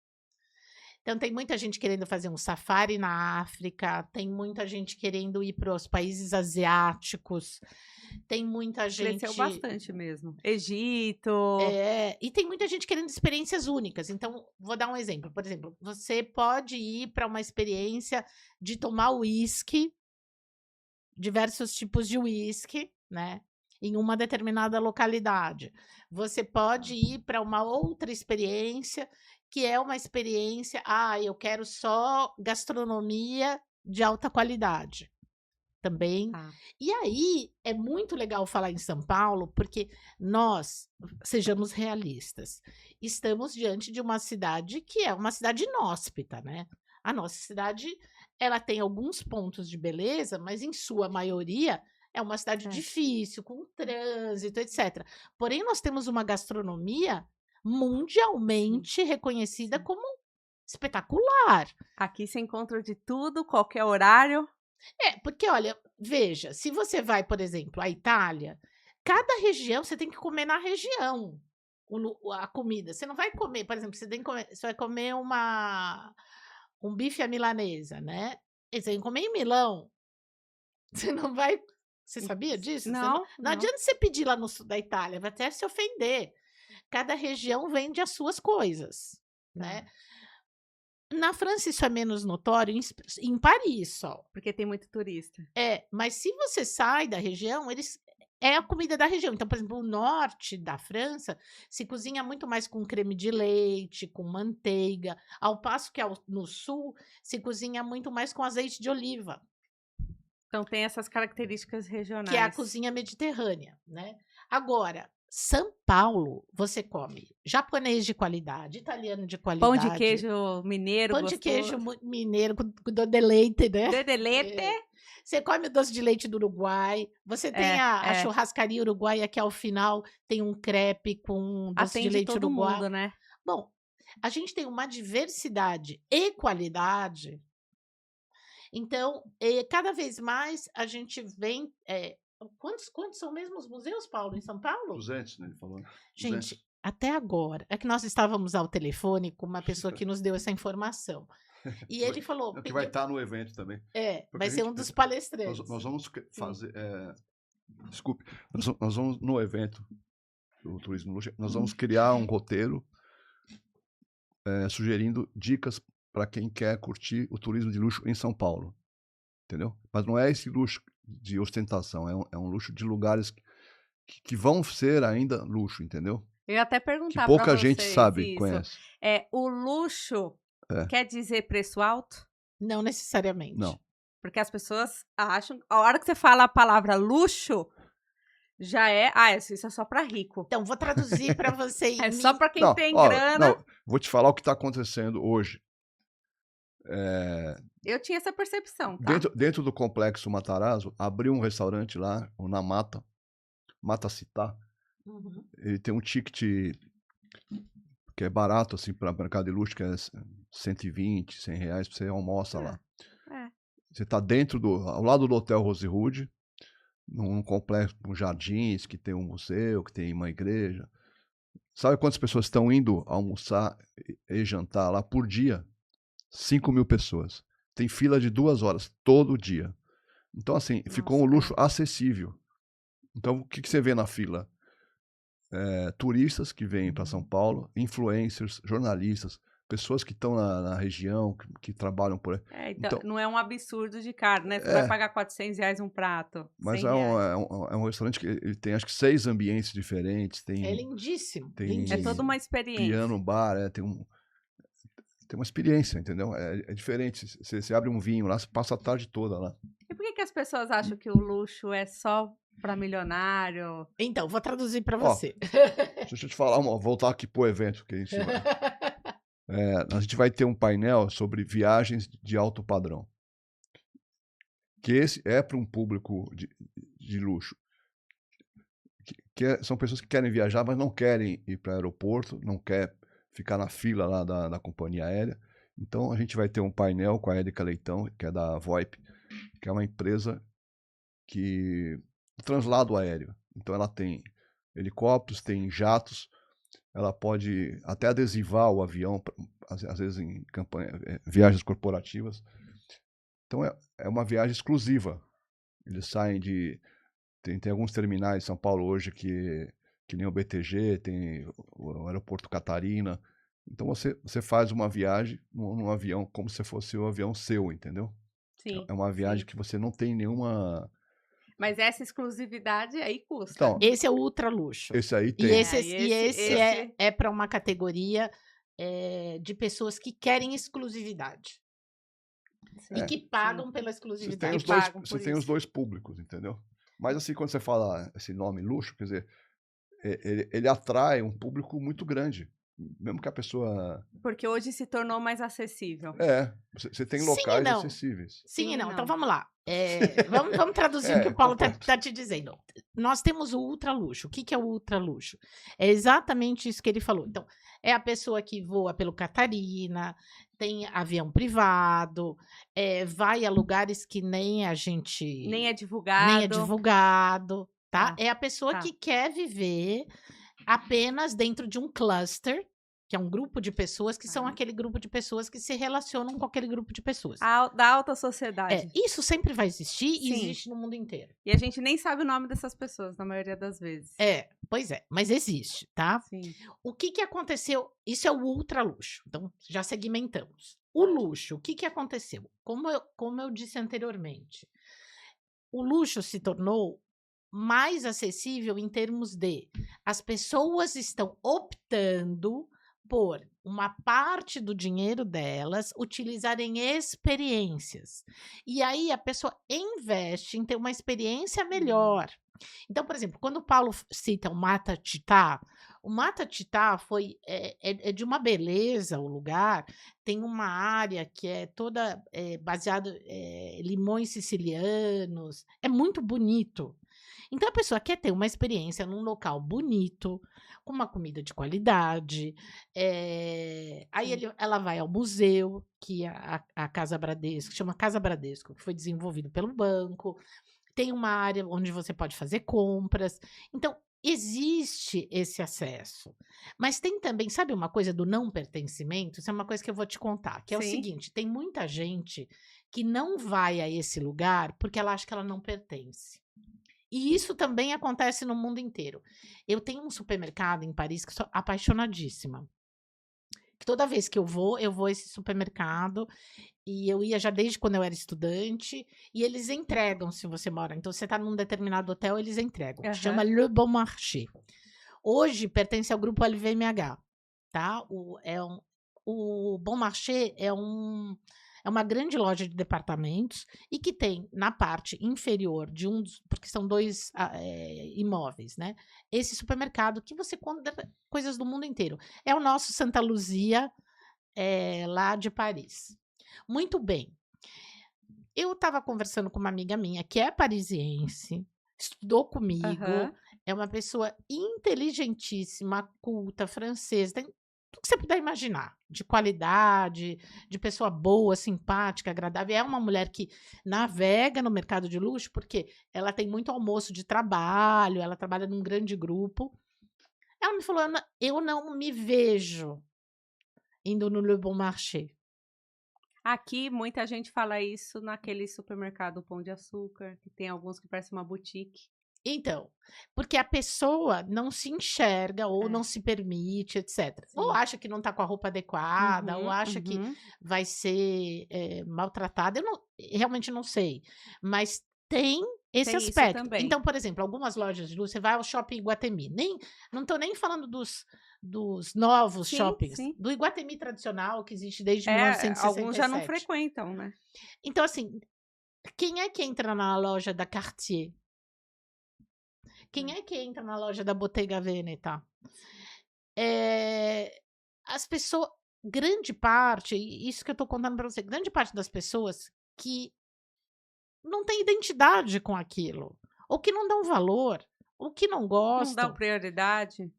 Então tem muita gente querendo fazer um safari na África, tem muita gente querendo ir para os países asiáticos, tem muita Cresceu gente bastante mesmo. Egito. e tem muita gente querendo experiências únicas. Então, vou dar um exemplo. Por exemplo, você pode ir para uma experiência de tomar uísque, diversos tipos de uísque, né? Em uma determinada localidade. Você pode ir para uma outra experiência, que é uma experiência, eu quero só gastronomia de alta qualidade. Também. Tá. E aí, é muito legal falar em São Paulo, porque nós, sejamos realistas, estamos diante de uma cidade que é uma cidade inóspita, né? A nossa cidade, ela tem alguns pontos de beleza, mas em sua maioria é uma cidade Certo. difícil, com trânsito, etc. Porém, nós temos uma gastronomia mundialmente reconhecida Sim. como espetacular. Aqui você encontra de tudo, qualquer horário. Porque olha, veja, se você vai, por exemplo, à Itália, cada região você tem que comer na região a comida. Você não vai comer, por exemplo, você vai comer um bife à milanesa, né? E você tem que comer em Milão. Você não vai Você sabia disso? Você Não, não não. adianta você pedir lá no sul da Itália, vai até se ofender. Cada região vende as suas coisas, né? Tá. Na França isso é menos notório, em Paris só. Porque tem muito turista. Mas se você sai da região, é a comida da região. Então, por exemplo, o norte da França se cozinha muito mais com creme de leite, com manteiga, ao passo que no sul se cozinha muito mais com azeite de oliva, Então tem essas características que é a regionais. cozinha mediterrânea, né? Agora, São Paulo, você come japonês de qualidade, italiano de Pão qualidade, de queijo mineiro pão de queijo gostoso. mineiro com doce de leite, né? Dedelete. Você come o doce de leite do Uruguai, você tem a É. churrascaria uruguaia, que ao final tem um crepe com doce de Atende leite todo uruguai. mundo, né? Bom, a gente tem uma diversidade e qualidade, então, cada vez mais a gente vem. Quantos são mesmo os museus, Paulo, em São Paulo? 200, né? Ele falou. Gente, 200. até agora, é que nós estávamos ao telefone com uma pessoa que nos deu essa informação. E ele falou. Que vai estar no evento também. Porque Vai a ser gente- um dos palestrantes. Nós vamos fazer. Desculpe, nós vamos no evento do Turismo Luxo, nós vamos criar um roteiro sugerindo dicas para quem quer curtir o turismo de luxo em São Paulo. Entendeu? Mas não é esse luxo de ostentação, é um luxo de lugares que vão ser ainda luxo, entendeu? Eu ia até Que perguntar pouca pra gente vocês sabe, isso. conhece. O luxo É. quer dizer preço alto? Não necessariamente. Não. Porque as pessoas acham, a hora que você fala a palavra luxo, já é, isso é só pra rico. Então, vou traduzir para você. É só pra quem tem grana. Não, vou te falar o que está acontecendo hoje. Eu tinha essa percepção, tá? Dentro do Complexo Matarazzo, abriu um restaurante lá, na Mata Citá. Uhum. Ele tem um ticket que é barato, assim, para mercado de luxo, que é 120, 100 reais, você almoça lá. Você está ao lado do Hotel Rosewood, num complexo com jardins, que tem um museu, que tem uma igreja. Sabe quantas pessoas estão indo almoçar e jantar lá por dia? 5.000 pessoas. Tem fila de 2 horas todo dia. Então, assim, ficou um luxo acessível. Então, o que você vê na fila? Turistas que vêm para São Paulo, influencers, jornalistas, pessoas que estão na região, que trabalham por aí. Então, não é um absurdo de caro, né? Você vai pagar R$400 um prato. Mas R$100. é um restaurante que ele tem, acho que 6 ambientes diferentes. É lindíssimo. Tem É toda uma experiência. piano, bar, tem uma experiência, entendeu? É diferente. Você abre um vinho lá, você passa a tarde toda lá. E por que as pessoas acham que o luxo é só para milionário? Então, vou traduzir para você. Deixa eu te falar, voltar aqui pro evento que a gente vai. A gente vai ter um painel sobre viagens de alto padrão. Que esse é para um público de luxo. São pessoas que querem viajar, mas não querem ir para o aeroporto, não quer ficar na fila lá da companhia aérea. Então a gente vai ter um painel com a Érica Leitão, que é da VoIP, que é uma empresa de translado aéreo. Então ela tem helicópteros, tem jatos, ela pode até adesivar o avião, às vezes em viagens corporativas. Então é uma viagem exclusiva. Eles saem tem alguns terminais em São Paulo hoje que nem o BTG, tem o aeroporto Catarina. Então você faz uma viagem num avião como se fosse o avião seu, entendeu? Sim. É uma viagem que você não tem nenhuma... Mas essa exclusividade aí custa. Então, esse é o ultra luxo. Esse aí tem. E esse é para uma categoria de pessoas que querem exclusividade. Sim. E que pagam pela exclusividade. Você tem os dois públicos, entendeu? Mas assim, quando você fala esse nome luxo, quer dizer, ele atrai um público muito grande. Mesmo que a pessoa... Porque hoje se tornou mais acessível. Você tem locais acessíveis. Sim e não. Então vamos lá. Vamos traduzir o que o Paulo está te dizendo. Nós temos o ultra luxo. O que é o ultra luxo? É exatamente isso que ele falou. Então, é a pessoa que voa pelo Catarina, tem avião privado, vai a lugares que nem a gente... Nem é divulgado. Tá? É a pessoa que quer viver apenas dentro de um cluster, que é um grupo de pessoas que são Tá. aquele grupo de pessoas que se relacionam com aquele grupo de pessoas. Da alta sociedade. Isso sempre vai existir e Sim. existe no mundo inteiro. E a gente nem sabe o nome dessas pessoas, na maioria das vezes. Pois é, mas existe, tá? Sim. O que que aconteceu? Isso é o ultra luxo. Então, já segmentamos. O luxo, o que que aconteceu? Como eu disse anteriormente, o luxo se tornou mais acessível em termos de as pessoas estão optando por uma parte do dinheiro delas utilizarem experiências. E aí a pessoa investe em ter uma experiência melhor. Então, por exemplo, quando o Paulo cita o Mata Titá é de uma beleza o lugar, tem uma área que é toda baseada em limões sicilianos, é muito bonito. Então a pessoa quer ter uma experiência num local bonito, com uma comida de qualidade. Ela vai ao museu, que é a Casa Bradesco, chama Casa Bradesco, que foi desenvolvido pelo banco. Tem uma área onde você pode fazer compras. Então, existe esse acesso. Mas tem também, sabe uma coisa do não pertencimento? Isso é uma coisa que eu vou te contar, que é o Sim. seguinte: tem muita gente que não vai a esse lugar porque ela acha que ela não pertence. E isso também acontece no mundo inteiro. Eu tenho um supermercado em Paris que sou apaixonadíssima. Que toda vez que eu vou a esse supermercado, e eu ia já desde quando eu era estudante, e eles entregam se você mora. Então, você está num determinado hotel, eles entregam. Aham. Chama Le Bon Marché. Hoje pertence ao grupo LVMH, tá? O Bon Marché é uma grande loja de departamentos e que tem na parte inferior de porque são dois imóveis, né? Esse supermercado que você compra coisas do mundo inteiro. É o nosso Santa Luzia, lá de Paris. Muito bem. Eu estava conversando com uma amiga minha que é parisiense, estudou comigo, Aham. é uma pessoa inteligentíssima, culta, francesa, tem tudo que você puder imaginar, de qualidade, de pessoa boa, simpática, agradável. É uma mulher que navega no mercado de luxo, porque ela tem muito almoço de trabalho, ela trabalha num grande grupo. Ela me falou: "Ana, eu não me vejo indo no Le Bon Marché." Aqui, muita gente fala isso naquele supermercado Pão de Açúcar, que tem alguns que parecem uma boutique. Então, porque a pessoa não se enxerga ou É. não se permite, etc. Ou Sim. acha que não está com a roupa adequada, ou Uhum, acha que uhum. vai ser maltratada. Eu realmente não sei. Mas tem esse Tem isso aspecto. também. Então, por exemplo, algumas lojas de luxo, você vai ao Shopping Iguatemi. Não estou nem falando dos novos Sim, shoppings, sim. do Iguatemi tradicional, que existe desde Alguns já não 1967. frequentam, né? Então, assim, quem é que entra na loja da Cartier? Quem é que entra na loja da Bottega Veneta? As pessoas, grande parte, isso que eu tô contando para você, grande parte das pessoas que não tem identidade com aquilo, ou que não dão valor, ou que não Não dão gostam, prioridade.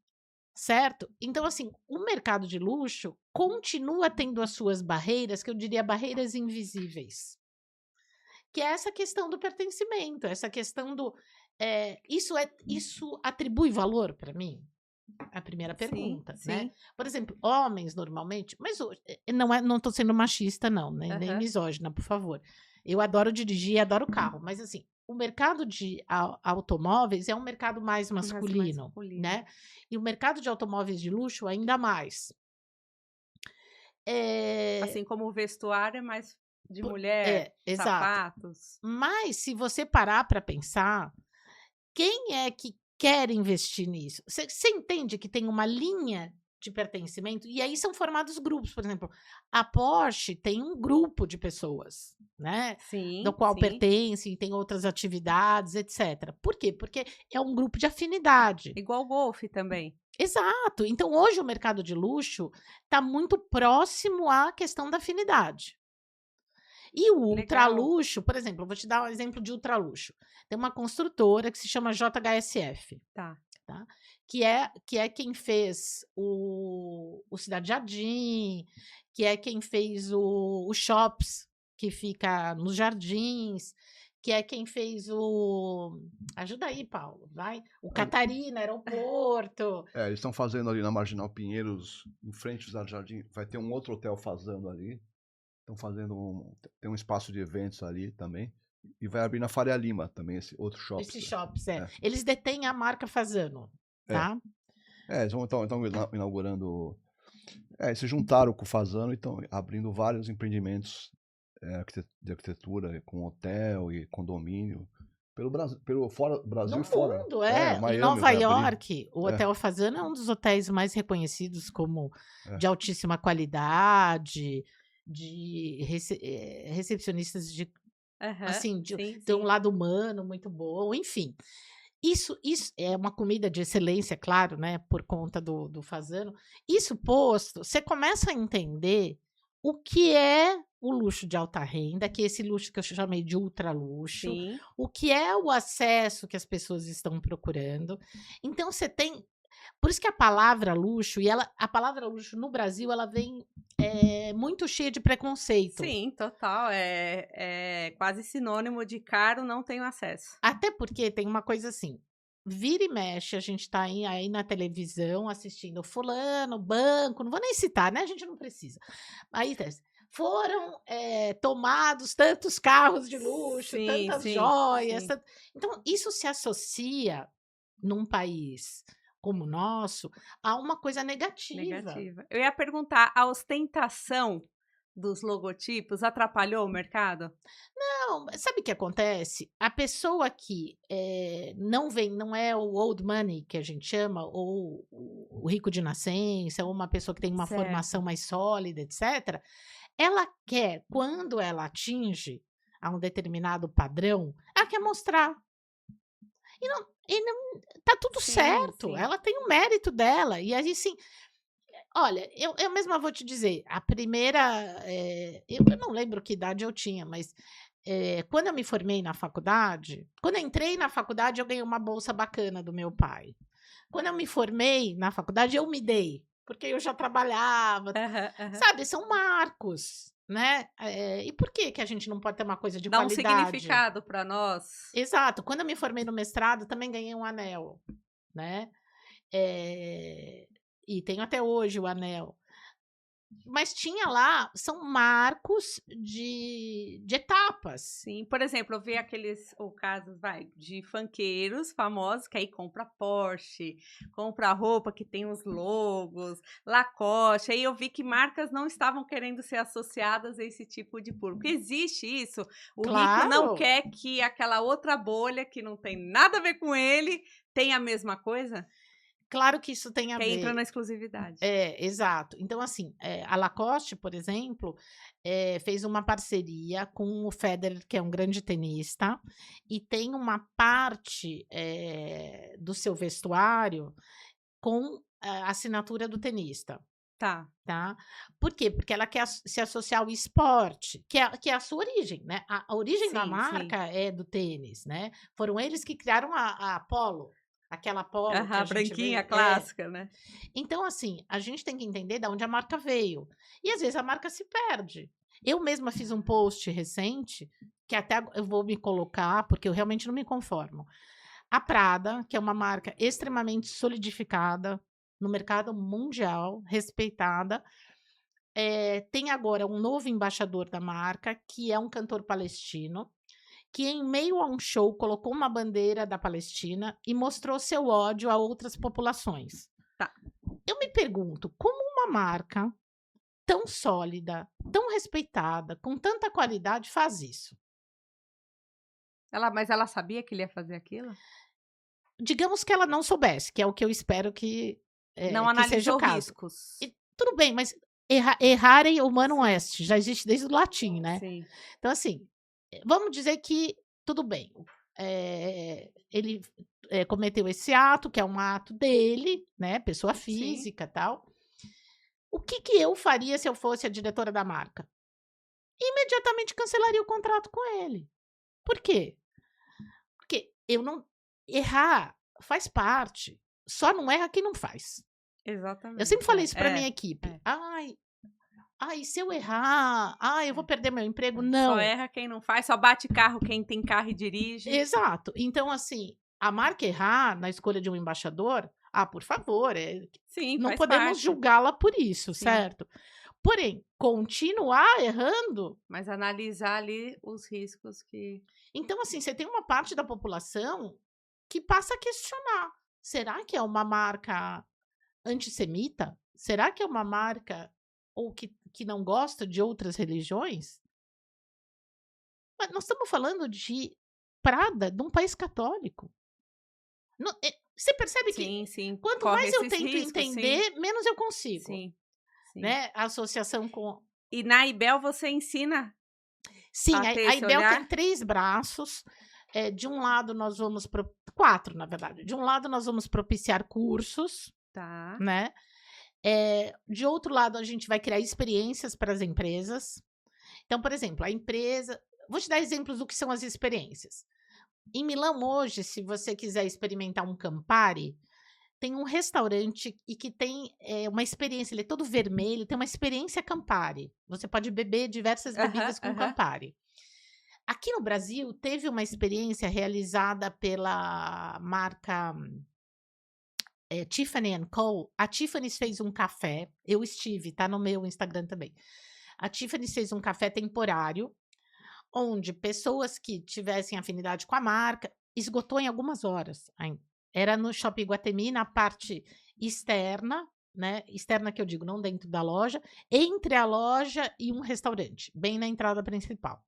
certo? Então, assim, o mercado de luxo continua tendo as suas barreiras, que eu diria barreiras invisíveis. Que é essa questão do pertencimento, essa questão do. Isso atribui valor para mim? A primeira Sim, pergunta, né? sim. Por exemplo, homens normalmente, mas não estou sendo machista, não, nem Aham. misógina, por favor. Eu adoro dirigir, adoro carro, mas assim, o mercado de automóveis é um mercado mais Mais masculino, masculino. né? E o mercado de automóveis de luxo ainda mais. Assim como o vestuário é mais de mulher, Exato. sapatos. Mas se você parar para pensar, quem é que quer investir nisso? Você entende que tem uma linha de pertencimento? E aí são formados grupos, por exemplo, a Porsche tem um grupo de pessoas, né? Do Sim, qual sim. pertencem, tem outras atividades, etc. Por quê? Porque é um grupo de afinidade. Igual o golfe também. Exato. Então, hoje o mercado de luxo está muito próximo à questão da afinidade. E o Legal. ultraluxo, por exemplo, eu vou te dar um exemplo de ultraluxo. Tem uma construtora que se chama JHSF, Tá. tá? Que é quem fez o Cidade Jardim, que é quem fez o Shops, que fica nos jardins, que é quem fez o... Ajuda aí, Paulo, vai. O Catarina, aeroporto. Eles estão fazendo ali na Marginal Pinheiros, em frente ao Jardim, vai ter um outro hotel fazendo ali. Estão fazendo tem um espaço de eventos ali também. E vai abrir na Faria Lima também, esse outro shopping. Esses shops, Eles detêm a marca Fasano, tá? Eles estão inaugurando... eles se juntaram com o Fasano e estão abrindo vários empreendimentos de arquitetura, com hotel e condomínio, pelo Brasil, Brasil No e fora. mundo, Miami em Nova vai abrir. York, o Hotel Fasano é um dos hotéis mais reconhecidos como de altíssima qualidade, de recepcionistas de assim, tem um lado humano muito bom, enfim. Isso é uma comida de excelência, claro, né? Por conta do Fasano. Isso posto, você começa a entender o que é o luxo de alta renda, que é esse luxo que eu chamei de ultra luxo, o que é o acesso que as pessoas estão procurando. Então, você tem... Por isso que a palavra luxo, a palavra luxo no Brasil, ela vem muito cheia de preconceito. Sim, total. É quase sinônimo de caro, não tenho acesso. Até porque tem uma coisa assim, vira e mexe, a gente tá aí na televisão assistindo fulano, banco, não vou nem citar, né? A gente não precisa. Aí foram tomados tantos carros de luxo, tantas joias. Então, isso se associa num país como o nosso a uma coisa negativa. Eu ia perguntar, a ostentação dos logotipos atrapalhou o mercado? Não, sabe o que acontece? A pessoa que não é o old money, que a gente chama, ou o rico de nascença, ou uma pessoa que tem uma formação mais sólida, etc., ela quer, quando ela atinge a um determinado padrão, ela quer mostrar. E não tá tudo certo, ela tem o mérito dela. E aí, sim, olha, eu mesma vou te dizer, a primeira, eu não lembro que idade eu tinha, mas quando eu me formei na faculdade, quando eu entrei na faculdade, eu ganhei uma bolsa bacana do meu pai. Quando eu me formei na faculdade, eu me dei, porque eu já trabalhava, sabe, são marcos, né? E por que a gente não pode ter uma coisa de qualidade? Dá um significado para nós. Exato. Quando eu me formei no mestrado, também ganhei um anel, né? E tenho até hoje o anel. Mas tinha lá, são marcos de etapas. Sim, por exemplo, eu vi casos, de funkeiros famosos que aí compra Porsche, compra roupa que tem os logos, Lacoste, aí eu vi que marcas não estavam querendo ser associadas a esse tipo de público. Existe isso? O rico não quer que aquela outra bolha que não tem nada a ver com ele tenha a mesma coisa? Claro que isso tem a ver. Que entra na exclusividade. Exato. Então, assim, a Lacoste, por exemplo, fez uma parceria com o Federer, que é um grande tenista, e tem uma parte do seu vestuário com a assinatura do tenista. Tá. Por quê? Porque ela quer se associar ao esporte, que é a sua origem, né? A origem da marca é do tênis, né? Foram eles que criaram a Polo. Aquela Polo que a branquinha, clássica, né? Então, assim, a gente tem que entender de onde a marca veio. E, às vezes, a marca se perde. Eu mesma fiz um post recente, que até eu vou me colocar, porque eu realmente não me conformo. A Prada, que é uma marca extremamente solidificada no mercado mundial, respeitada, tem agora um novo embaixador da marca, que é um cantor palestino, que em meio a um show colocou uma bandeira da Palestina e mostrou seu ódio a outras populações. Tá. Eu me pergunto, como uma marca tão sólida, tão respeitada, com tanta qualidade faz isso? Mas ela sabia que ele ia fazer aquilo? Digamos que ela não soubesse, que é o que eu espero que não que analisou seja o caso. Riscos. E, tudo bem, mas errare humanum est, já existe desde o latim, né? Sim. Então, assim, vamos dizer que tudo bem. Ele cometeu esse ato, que é um ato dele, né? Pessoa física e tal. O que eu faria se eu fosse a diretora da marca? Imediatamente cancelaria o contrato com ele. Por quê? Porque eu não... Errar faz parte. Só não erra quem não faz. Exatamente. Eu sempre falei isso para minha equipe. e se eu errar? Eu vou perder meu emprego? Só Não. erra quem não faz, só bate carro quem tem carro e dirige. Exato. Então, assim, a marca errar na escolha de um embaixador, por favor, Sim, não faz podemos parte. julgá-la por isso, Sim. certo? Porém, continuar errando. Mas analisar ali os riscos que... Então, assim, você tem uma parte da população que passa a questionar: será que é uma marca antissemita? Será que é uma marca ou que não gosta de outras religiões? Mas nós estamos falando de Prada, de um país católico. Você percebe que Sim, sim, quanto corre mais eu esses tento riscos, sim. entender, menos eu consigo, Sim, sim. né, a associação com. E na IBEL você ensina Sim, a ter a esse IBEL tem olhar? 3 braços, de um lado nós vamos 4, na verdade. De um lado nós vamos propiciar cursos, Tá. né, de outro lado a gente vai criar experiências para as empresas. Então, por exemplo, a empresa vou te dar exemplos do que são as experiências. Em Milão hoje, se você quiser experimentar um Campari, tem um restaurante e que tem, uma experiência, ele é todo vermelho, tem uma experiência Campari. Você pode beber diversas Aham, bebidas com aham. Campari. Aqui no Brasil, teve uma experiência realizada pela marca, Tiffany& Co. A Tiffany's fez um café, eu estive, tá no meu Instagram também. A Tiffany's fez um café temporário, onde pessoas que tivessem afinidade com a marca, esgotou em algumas horas. Era no Shopping Iguatemi, na parte externa, né? Externa que eu digo, não dentro da loja, entre a loja e um restaurante, bem na entrada principal.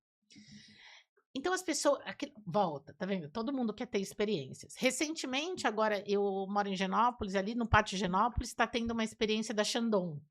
Então as pessoas. Volta, tá vendo? Todo mundo quer ter experiências. Recentemente, agora eu moro em Genópolis, ali no Pátio Genópolis, está tendo uma experiência da Chandon.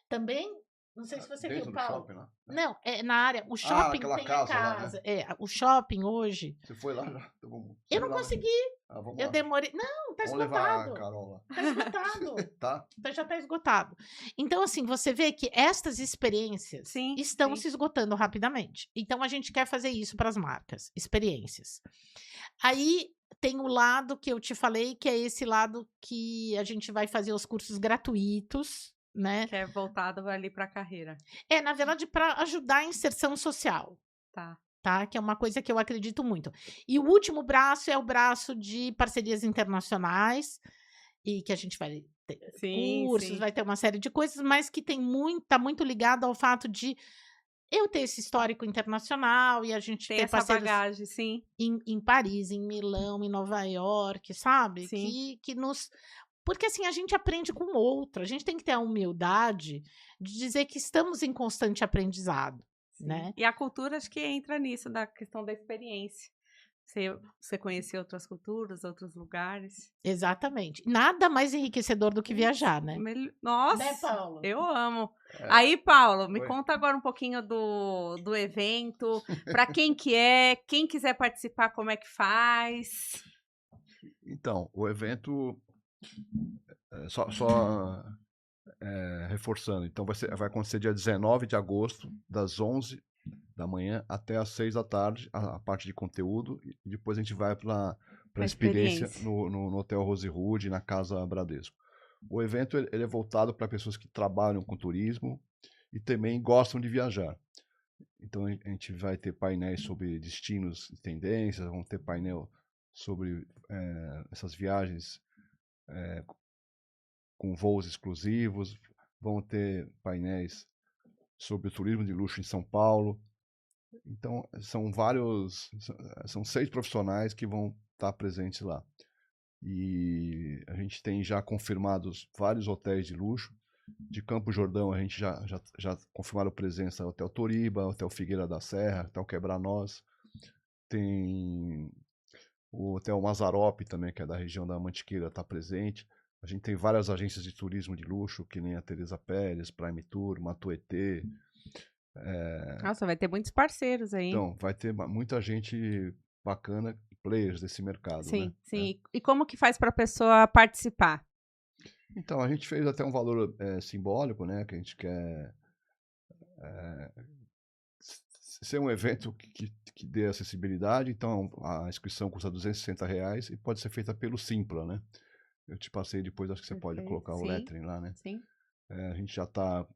Também, não sei se você Dentro viu, do Paulo. shopping lá? Não, é na área. O shopping aquela tem a casa lá, né? casa. O shopping hoje. Você foi lá já? Então vamos Eu ir não lá, né? consegui. Vamos Eu lá. demorei. Não, tá Vamos levar a esgotado. Carol lá. Tá esgotado. Tá? Já tá esgotado. Então, assim, você vê que estas experiências Sim, estão sim. se esgotando rapidamente. Então, a gente quer fazer isso para as marcas, experiências. Aí tem o lado que eu te falei, que é esse lado que a gente vai fazer os cursos gratuitos, né? Que é voltado ali para a carreira. Na verdade, para ajudar a inserção social. Tá. Tá? Que é uma coisa que eu acredito muito. E o último braço é o braço de parcerias internacionais, e que a gente vai ter Sim, cursos, sim. vai ter uma série de coisas, mas que tá muito ligado ao fato de eu ter esse histórico internacional e a gente Tem ter essa parceiros bagagem, sim. em Paris, em Milão, em Nova York, sabe? Sim. Que nos. Porque assim, a gente aprende com o outro, a gente tem que ter a humildade de dizer que estamos em constante aprendizado. Sim. Né? E a cultura acho que entra nisso, da questão da experiência. Você conhecer outras culturas, outros lugares. Exatamente. Nada mais enriquecedor do que viajar, né? Nossa, Né, Paulo? eu amo. Aí, Paulo, me Oi. conta agora um pouquinho do evento, para quem que é, quem quiser participar, como é que faz? Então, o evento, reforçando, então vai acontecer dia 19 de agosto, das 11 da manhã até às 6 da tarde, a parte de conteúdo, e depois a gente vai para a experiência no Hotel Rose Hood, na Casa Bradesco. O evento ele é voltado para pessoas que trabalham com turismo e também gostam de viajar. Então a gente vai ter painéis sobre destinos e tendências, vamos ter painel sobre essas viagens com voos exclusivos, vão ter painéis sobre o turismo de luxo em São Paulo. Então, são 6 profissionais que vão estar presentes lá. E a gente tem já confirmados vários hotéis de luxo. De Campo Jordão, a gente já confirmaram presença Hotel Toriba, Hotel Figueira da Serra, Hotel Quebra-Nós. Tem o Hotel Mazzaropi também, que é da região da Mantiqueira, está presente. A gente tem várias agências de turismo de luxo, que nem a Teresa Pérez, Prime Tour, Matuetê. Nossa, vai ter muitos parceiros aí. Então, vai ter muita gente bacana, players desse mercado. Sim, né? sim. E como que faz para a pessoa participar? Então, a gente fez até um valor simbólico, né? Que a gente quer ser um evento que dê acessibilidade. Então, a inscrição custa R$260 e pode ser feita pelo Simpla, né? Eu te passei depois, acho que você pode colocar o Sim, lettering lá, né? sim. A gente já está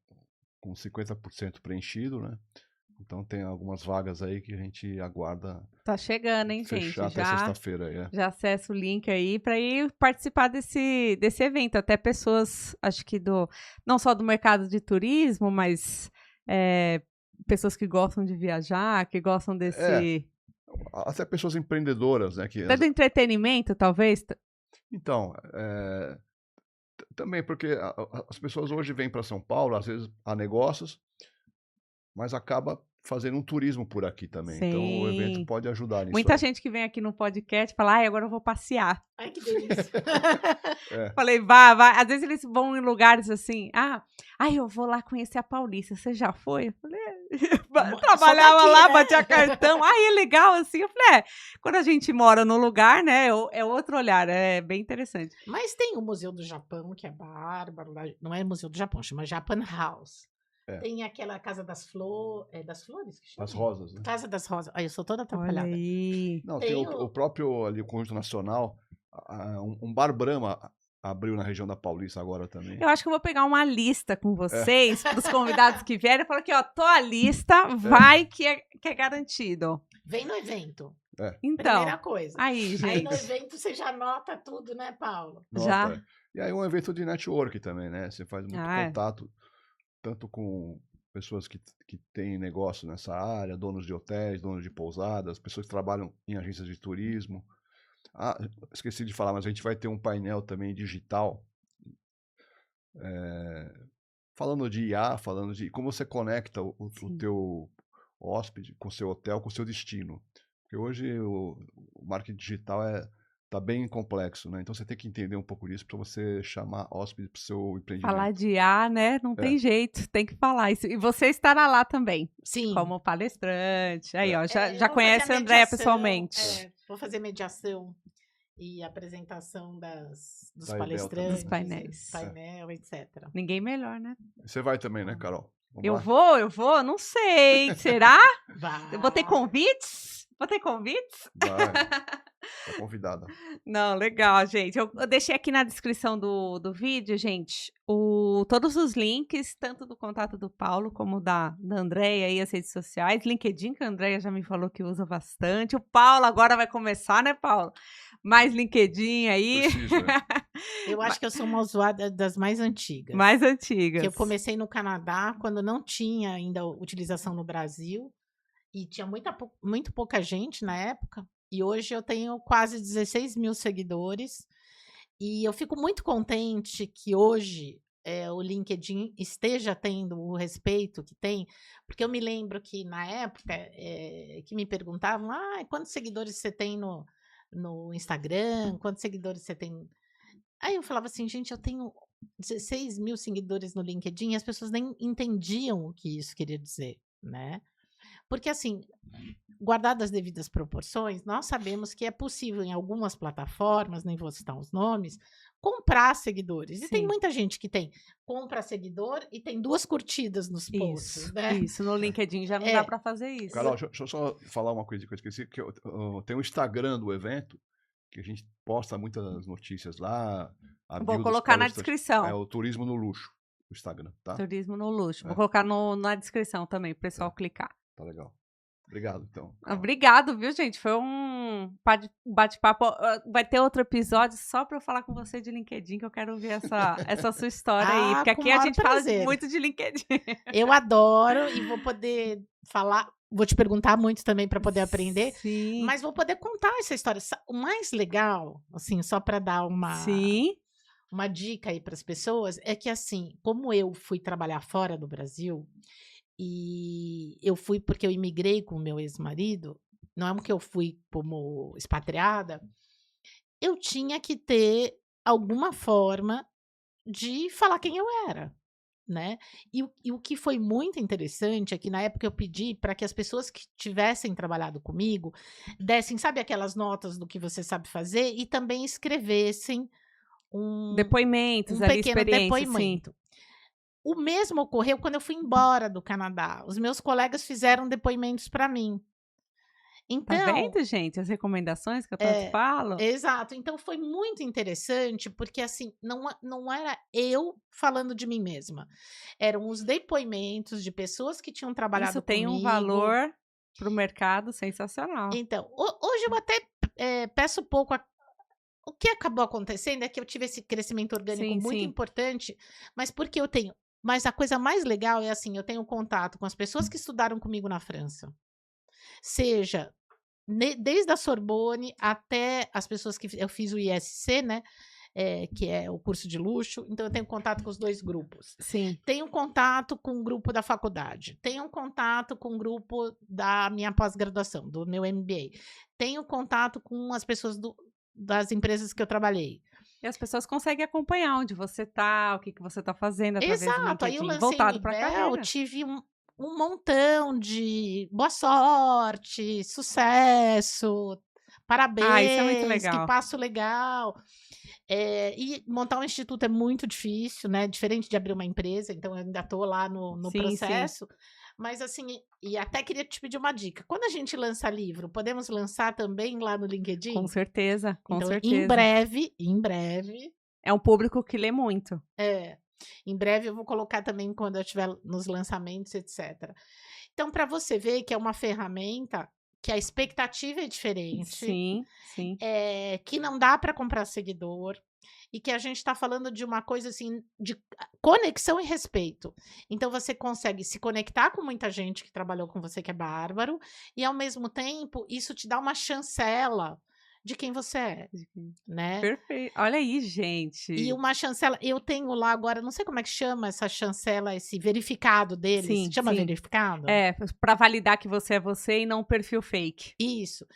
com 50% preenchido, né? Então tem algumas vagas aí que a gente aguarda Tá chegando, hein, gente? fechar até sexta-feira aí. Já acessa o link aí para ir participar desse evento. Até pessoas, acho que não só do mercado de turismo, mas pessoas que gostam de viajar, que gostam desse... Até pessoas empreendedoras, né? Até do entretenimento, talvez. Então, também porque as pessoas hoje vêm para São Paulo, às vezes há negócios, mas acaba fazendo um turismo por aqui também. Sim. Então o evento pode ajudar nisso. Muita gente que vem aqui no podcast fala, ai, agora eu vou passear. Ai, que delícia. Falei, vai. Às vezes eles vão em lugares assim, eu vou lá conhecer a Paulista. Você já foi? Eu falei, trabalhava daqui, lá, né? batia cartão. É legal assim. Eu falei, quando a gente mora no lugar, né, é outro olhar, é bem interessante. Mas tem o Museu do Japão, que é bárbaro. Não é Museu do Japão, chama Japan House. Tem aquela Casa das Flores. Das Flores? Que chama? Das Rosas, né? Casa das Rosas. Ai, eu sou toda Olha atrapalhada. aí. Não, tem o próprio ali, o Conjunto Nacional, um Bar Brahma abriu na região da Paulista agora também. Eu acho que eu vou pegar uma lista com vocês, dos convidados que vierem, e falar aqui, ó, tô a lista, vai que é garantido. Vem no evento. Então, Primeira coisa. aí, gente. Aí no evento você já anota tudo, né, Paulo? Já. Nota. E aí um evento de network também, né? Você faz muito contato, tanto com pessoas que têm negócio nessa área, donos de hotéis, donos de pousadas, pessoas que trabalham em agências de turismo. Esqueci de falar, mas a gente vai ter um painel também digital, falando de IA, falando de como você conecta o teu hóspede com o seu hotel, com o seu destino. Porque hoje o marketing digital tá bem complexo, né? Então você tem que entender um pouco disso para você chamar hóspede para o seu empreendimento. Falar de IA, né? Não tem jeito, tem que falar isso. E você estará lá também. Sim. Como palestrante. Aí, ó, eu já vou conhece fazer a Andréia pessoalmente. Vou fazer mediação e apresentação dos Da palestrantes, dos painéis. painel, etc. Ninguém melhor, né? Você vai também, né, Carol? Vamos Eu lá? vou, não sei. Será? Vai. Eu vou ter convites? Vai. Tá convidada. Não, legal, gente. Eu deixei aqui na descrição do vídeo, gente, todos os links, tanto do contato do Paulo como da Andréia e as redes sociais. LinkedIn, que a Andréia já me falou que usa bastante. O Paulo agora vai começar, né, Paulo? Mais LinkedIn aí. Preciso, né? Eu acho que eu sou uma usuária das mais antigas. Mais antigas. Que eu comecei no Canadá, quando não tinha ainda utilização no Brasil. E tinha muito pouca gente na época. E hoje eu tenho quase 16 mil seguidores. E eu fico muito contente que hoje o LinkedIn esteja tendo o respeito que tem. Porque eu me lembro que na época que me perguntavam quantos seguidores você tem no Instagram? Quantos seguidores você tem? Aí eu falava assim, gente, eu tenho 16 mil seguidores no LinkedIn e as pessoas nem entendiam o que isso queria dizer, né? Porque, assim, guardadas as devidas proporções, nós sabemos que é possível em algumas plataformas, nem vou citar os nomes, comprar seguidores. E tem muita gente que compra seguidor e tem 2 curtidas nos posts, né? Isso, no LinkedIn já não dá para fazer isso. Carol, deixa eu só falar uma coisa que eu esqueci, que tem um Instagram do evento, que a gente posta muitas notícias lá. Vou colocar na descrição. É o Turismo no Luxo, o Instagram, tá? Turismo no Luxo. Vou colocar na descrição também, pro pessoal clicar. Tá legal. Obrigado, então. Obrigado, viu, gente? Foi um bate-papo. Vai ter outro episódio só para eu falar com você de LinkedIn, que eu quero ouvir essa sua história aí. Porque aqui a gente fala muito de LinkedIn. Eu adoro e vou poder falar. Vou te perguntar muito também para poder aprender. Sim. Mas vou poder contar essa história. O mais legal, assim, só para dar uma dica aí para as pessoas, é que, assim, como eu fui trabalhar fora do Brasil. E eu fui porque eu imigrei com o meu ex-marido, não é que eu fui como expatriada, eu tinha que ter alguma forma de falar quem eu era, né? E o que foi muito interessante é que na época eu pedi para que as pessoas que tivessem trabalhado comigo dessem, sabe, aquelas notas do que você sabe fazer e também escrevessem depoimentos, um ali, pequeno depoimento. Sim. O mesmo ocorreu quando eu fui embora do Canadá. Os meus colegas fizeram depoimentos para mim. Tá Então, vendo, gente? As recomendações que eu tanto falo. exato. Então foi muito interessante, porque assim, não era eu falando de mim mesma. Eram os depoimentos de pessoas que tinham Isso trabalhado tem um comigo. valor para o mercado sensacional. Então, hoje eu até peço pouco. O que acabou acontecendo é que eu tive esse crescimento orgânico Sim, muito sim. importante, mas porque eu tenho. Mas a coisa mais legal é assim, eu tenho contato com as pessoas que estudaram comigo na França. Seja desde a Sorbonne até as pessoas que eu fiz o ISC, né? Que é o curso de luxo, então eu tenho contato com os 2 grupos. Sim. Tenho contato com o grupo da faculdade, tenho contato com o grupo da minha pós-graduação, do meu MBA. Tenho contato com as pessoas das empresas que eu trabalhei. E as pessoas conseguem acompanhar onde você tá, o que você tá fazendo através do Exato, aí eu LinkedIn, lancei o voltado para a Nibel, carreira. tive um montão de boa sorte, sucesso, Ah, isso é muito parabéns, que legal. passo legal. E montar um instituto é muito difícil, né? Diferente de abrir uma empresa, então eu ainda estou lá no Sim, sim. processo. Mas assim, e até queria te pedir uma dica. Quando a gente lança livro, podemos lançar também lá no LinkedIn? Com certeza, com Então, certeza. em breve, É um público que lê muito. em breve eu vou colocar também quando eu estiver nos lançamentos, etc. Então, para você ver que é uma ferramenta que a expectativa é diferente, Sim, sim. que não dá para comprar seguidor, e que a gente está falando de uma coisa assim, de conexão e respeito. Então, você consegue se conectar com muita gente que trabalhou com você, que é bárbaro, e ao mesmo tempo, isso te dá uma chancela de quem você é, né? Perfeito. Olha aí, E gente. uma chancela, eu tenho lá agora, não sei como é que chama essa chancela, esse verificado deles, Sim, chama sim. verificado? Para validar que você é você e não um perfil fake. Isso.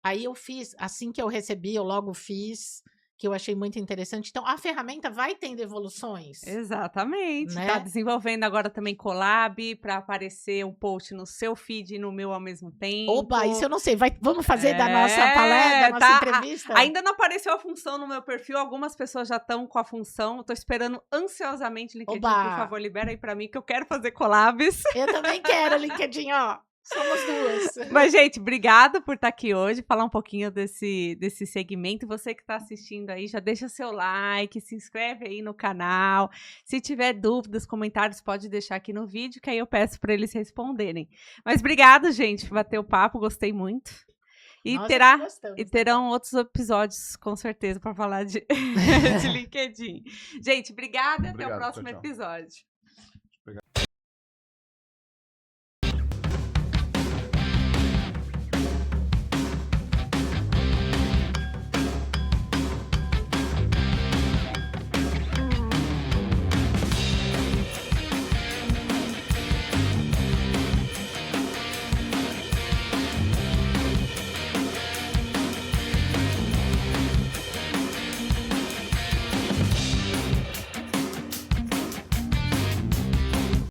Aí eu fiz, assim que eu recebi, eu logo fiz, que eu achei muito interessante. Então, a ferramenta vai tendo evoluções, Exatamente. Tá né? desenvolvendo agora também collab para aparecer um post no seu feed e no meu ao mesmo tempo. Oba, isso eu não sei. Vamos fazer da nossa palestra, da nossa tá. entrevista? Ainda não apareceu a função no meu perfil, algumas pessoas já estão com a função. Eu tô esperando ansiosamente, LinkedIn, por Oba! favor, libera aí para mim que eu quero fazer collabs. Eu também quero, LinkedIn, ó. Somos duas. Mas, gente, obrigada por estar aqui hoje, falar um pouquinho desse segmento. Você que está assistindo aí, já deixa seu like, se inscreve aí no canal. Se tiver dúvidas, comentários, pode deixar aqui no vídeo, que aí eu peço para eles responderem. Mas obrigada, gente, por bater o papo, gostei muito. E, Nós terá, aqui gostamos, e terão outros episódios, com certeza, para falar de, de LinkedIn. Gente, obrigada e até o Obrigado, próximo tchau, tchau. episódio. Obrigado.